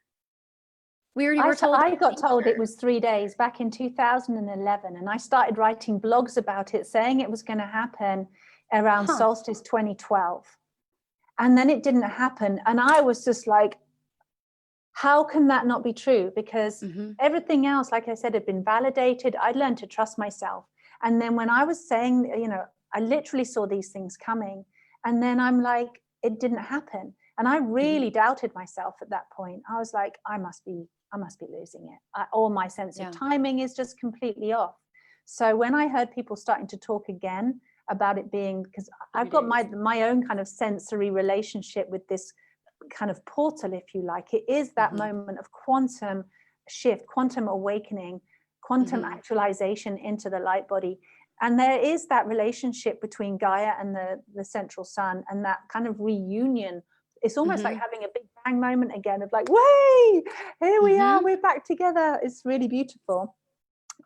We already were told. I got told it was 3 days back in 2011, and I started writing blogs about it, saying it was going to happen around solstice 2012, and then it didn't happen. And I was just like, how can that not be true? Because everything else, like I said, had been validated. I'd learned to trust myself. And then when I was saying, you know, I literally saw these things coming. And then I'm like, it didn't happen. And I really doubted myself at that point. I was like, I must be losing it. Or my sense of timing is just completely off. So when I heard people starting to talk again about it being, because I've got my own kind of sensory relationship with this kind of portal, if you like. It is that moment of quantum shift, quantum awakening, quantum actualization into the light body. And there is that relationship between Gaia and the central sun, and that kind of reunion. It's almost like having a big bang moment again of like, way, here we are, we're back together. It's really beautiful.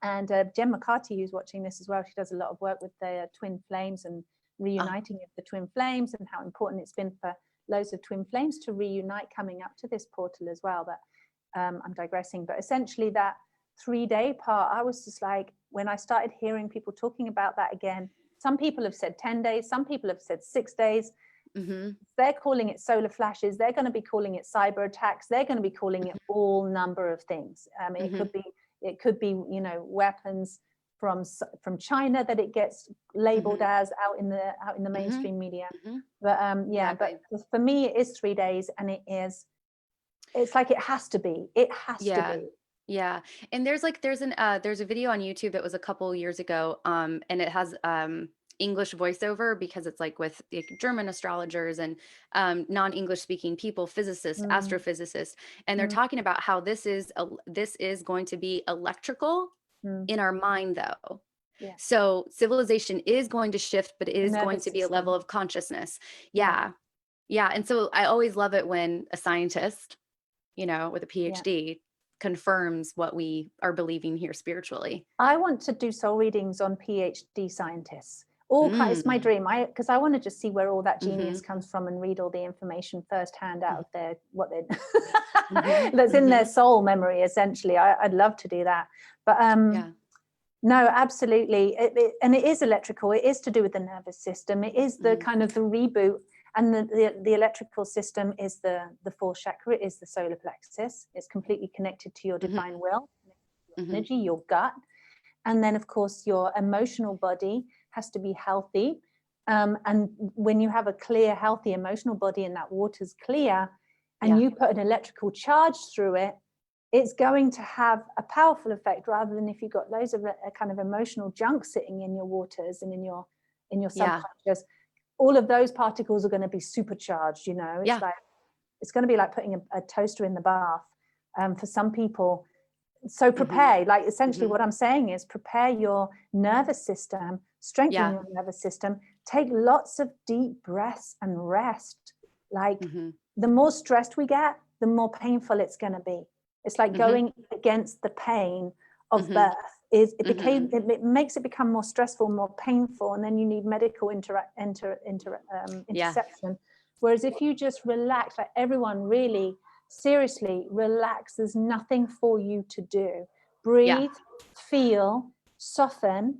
And Jen McCarthy, who's watching this as well, she does a lot of work with the twin flames and reuniting of the twin flames, and how important it's been for loads of twin flames to reunite coming up to this portal as well. But I'm digressing. But essentially that 3-day part, I was just like, when I started hearing people talking about that again, some people have said 10 days, some people have said 6 days. They're calling it solar flashes. They're going to be calling it cyber attacks. They're going to be calling it all number of things. It could be, you know, weapons from China that it gets labeled as out in the mainstream media. But but for me, it is 3 days, and it's like it has to be. It has to be. Yeah. And there's a video on YouTube that was a couple years ago, and it has English voiceover, because it's like with the German astrologers and non-English speaking people, physicists, astrophysicists, and they're talking about how this is going to be electrical in our mind, though. So civilization is going to shift, but it is going to be a level of consciousness. Yeah. And so I always love it when a scientist, you know, with a PhD confirms what we are believing here spiritually. I want to do soul readings on PhD scientists. It's my dream, because I want to just see where all that genius comes from and read all the information firsthand out of their that's in their soul memory, essentially. I'd love to do that. But no, absolutely. And it is electrical. It is to do with the nervous system. It is the kind of the reboot. And the electrical system is the fourth chakra, is the solar plexus. It's completely connected to your divine will, your energy, your gut. And then, of course, your emotional body has to be healthy. And when you have a clear, healthy emotional body, and that water's clear, and you put an electrical charge through it, it's going to have a powerful effect, rather than if you've got loads of a kind of emotional junk sitting in your waters and in your subconscious. All of those particles are going to be supercharged, you know. It's like, it's going to be like putting a toaster in the bath for some people. So prepare, like essentially what I'm saying is prepare your nervous system, strengthen your nervous system, take lots of deep breaths and rest. Like the more stressed we get, the more painful it's going to be. It's like going against the pain of birth. It makes it become more stressful, more painful, and then you need medical interception. Whereas if you just relax, like everyone really seriously relax, there's nothing for you to do. Breathe, feel, soften,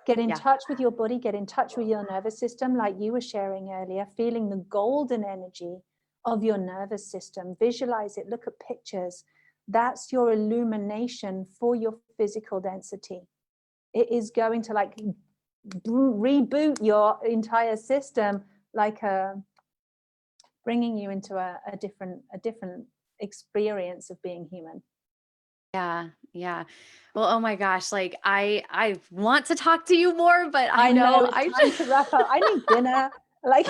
get in touch with your body, get in touch with your nervous system, like you were sharing earlier, feeling the golden energy of your nervous system. Visualize it, look at pictures. That's your illumination for your physical density. It is going to like reboot your entire system, like bringing you into a different experience of being human. Yeah. Well, oh my gosh, like I want to talk to you more, but I know it's time to wrap up. I need dinner. Like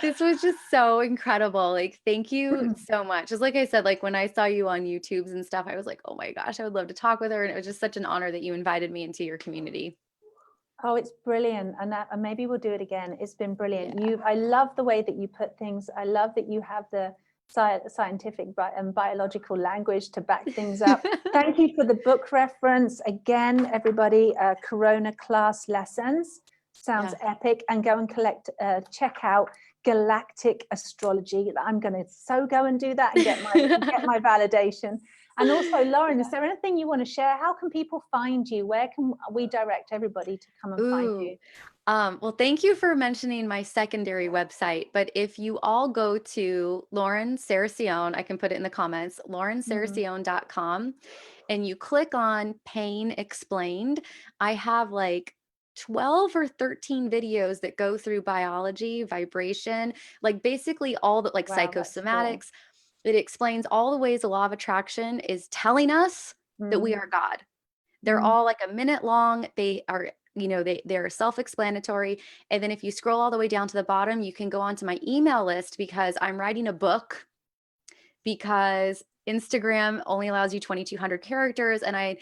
this was just so incredible. Like, thank you so much. Just like I said, like when I saw you on YouTubes and stuff, I was like, oh my gosh, I would love to talk with her. And it was just such an honor that you invited me into your community. Oh, it's brilliant. And maybe we'll do it again. It's been brilliant. I love the way that you put things. I love that you have the scientific and biological language to back things up. Thank you for the book reference. Again, everybody, Corona Class Lessons. Sounds epic. And go and check out Galactic Astrology. I'm going to go and do that and get my validation. And also, Lauren, is there anything you want to share? How can people find you? Where can we direct everybody to come and find you? Well, thank you for mentioning my secondary website. But if you all go to Lauren SARACIONE, I can put it in the comments, laurensaracione.com, and you click on Pain Explained, I have like 12 or 13 videos that go through biology, vibration, like basically all that, like Wow, that's cool. psychosomatics. It explains all the ways the law of attraction is telling us that we Mm, are God. They're mm. all like a minute long. They are, they're self-explanatory. And then if you scroll all the way down to the bottom, you can go onto my email list because I'm writing a book, because Instagram only allows you 2,200 characters. And I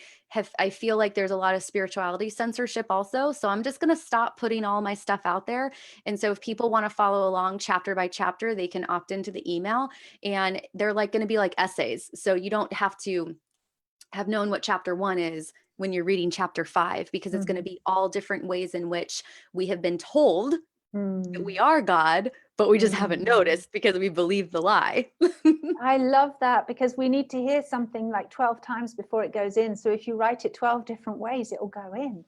feel like there's a lot of spirituality censorship also. So I'm just going to stop putting all my stuff out there. And so if people want to follow along chapter by chapter, they can opt into the email, and they're like going to be like essays. So you don't have to have known what chapter 1 is when you're reading chapter 5, because it's going to Mhm. be all different ways in which we have been told that Mm. we are God, but we just haven't Mm. noticed because we believe the lie. I love that, because we need to hear something like 12 times before it goes in. So if you write it 12 different ways, it will go in.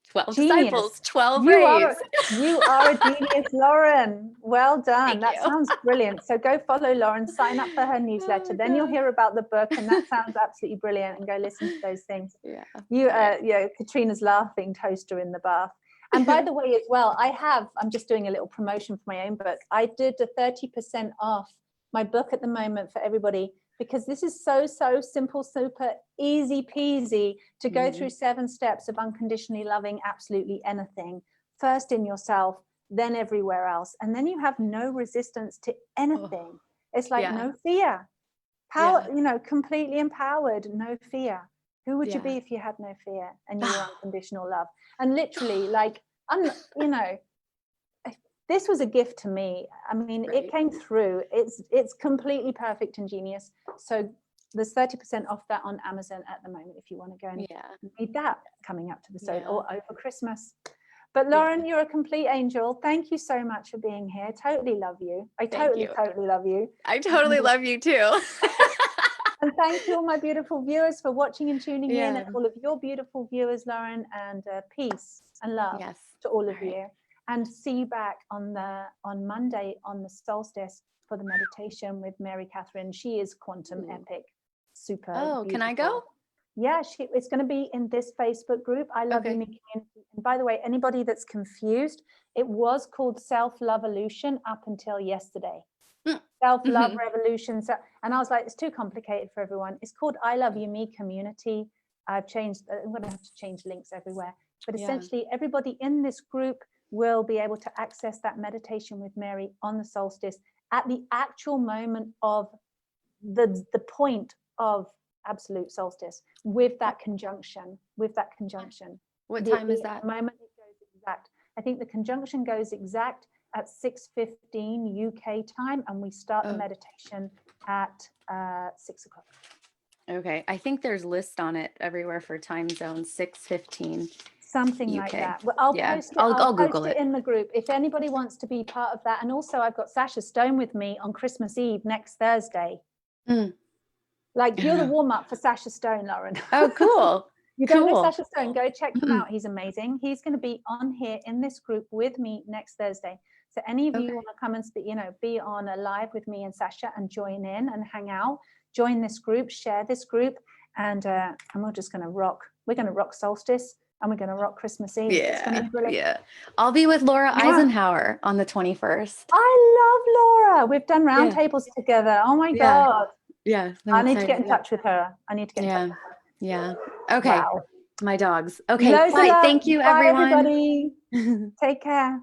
12 Genius. disciples, 12 You ways. are you are a genius, Lauren. Well done. Thank That you. sounds brilliant. So go follow Lauren, sign up for her newsletter. Oh, Then you'll God. hear about the book, and that sounds absolutely brilliant. And go listen to those things. Yeah. You, All right. yeah, Katrina's laughing, toaster in the bath. And by the way, as well, I'm just doing a little promotion for my own book. I did a 30% off my book at the moment for everybody, because this is so simple, super easy peasy to go through 7 steps of unconditionally loving absolutely anything. First in yourself, then everywhere else. And then you have no resistance to Oh, anything. It's like yeah. no fear. Power, Yeah. completely empowered, no fear. Who would you Yeah. be if you had no fear and you were unconditional love? And literally, like, I'm, you know, this was a gift to me. I mean, it Right. came through. It's completely perfect and genius. So there's 30% off that on Amazon at the moment if you want to go and Yeah. read that coming up to the soul, Yeah. or over Christmas. But Yeah. Lauren, you're a complete angel. Thank you so much for being here. Totally love you. I Thank totally, you. totally love you. I totally love you too. And thank you, all my beautiful viewers, for watching and tuning in, Yeah. and all of your beautiful viewers, Lauren, and peace and love Yes. to all All of right. you. And see you back on Monday on the solstice for the meditation with Mary Catherine. She is quantum Ooh. epic, super Oh, can I go? beautiful. Yeah, it's going to be in this Facebook group, I Love You Okay. Me Community. And by the way, anybody that's confused, it was called Self-Love Evolution up until yesterday. Self-love revolution. So, and I was like, it's too complicated for everyone. It's called I Love You Me Community. I'm going to have to change links everywhere. But Yeah. essentially, everybody in this group will be able to access that meditation with Mary on the solstice at the actual moment of the point of absolute solstice, with that conjunction, What time is the that? moment it goes exact. I think the conjunction goes exact at 6:15 UK time, and we start the Oh, meditation at 6 o'clock. okay. I think there's lists on it everywhere for time zones, 6:15 Something like UK. that. Well, I'll Yeah. post it. I'll I'll Google post it it. in the group if anybody wants to be part of that. And also, I've got Sasha Stone with me on Christmas Eve next Thursday. Mm. Like, you're the warm up for Sasha Stone, Lauren. Oh, cool. You don't know Cool. Sasha Stone, go check him out. He's amazing. He's going to be on here in this group with me next Thursday. So any of you Okay. want to come and be on a live with me and Sasha and join in and hang out, join this group, share this group, and we're just going to rock. We're going to rock solstice, and we're going to rock Christmas Eve. It's going to Yeah. be brilliant. Yeah. I'll be with Laura Eisenhower on the 21st. I love Laura. We've done Yeah. roundtables together. Oh my Yeah. God. Yeah. I'm I need to get excited. in touch with her. I need to get in touch Yeah. with her. Yeah. Okay. Wow. My dogs. Okay. Loads of Bye. love. Thank you, Bye, everyone. everybody. Take care.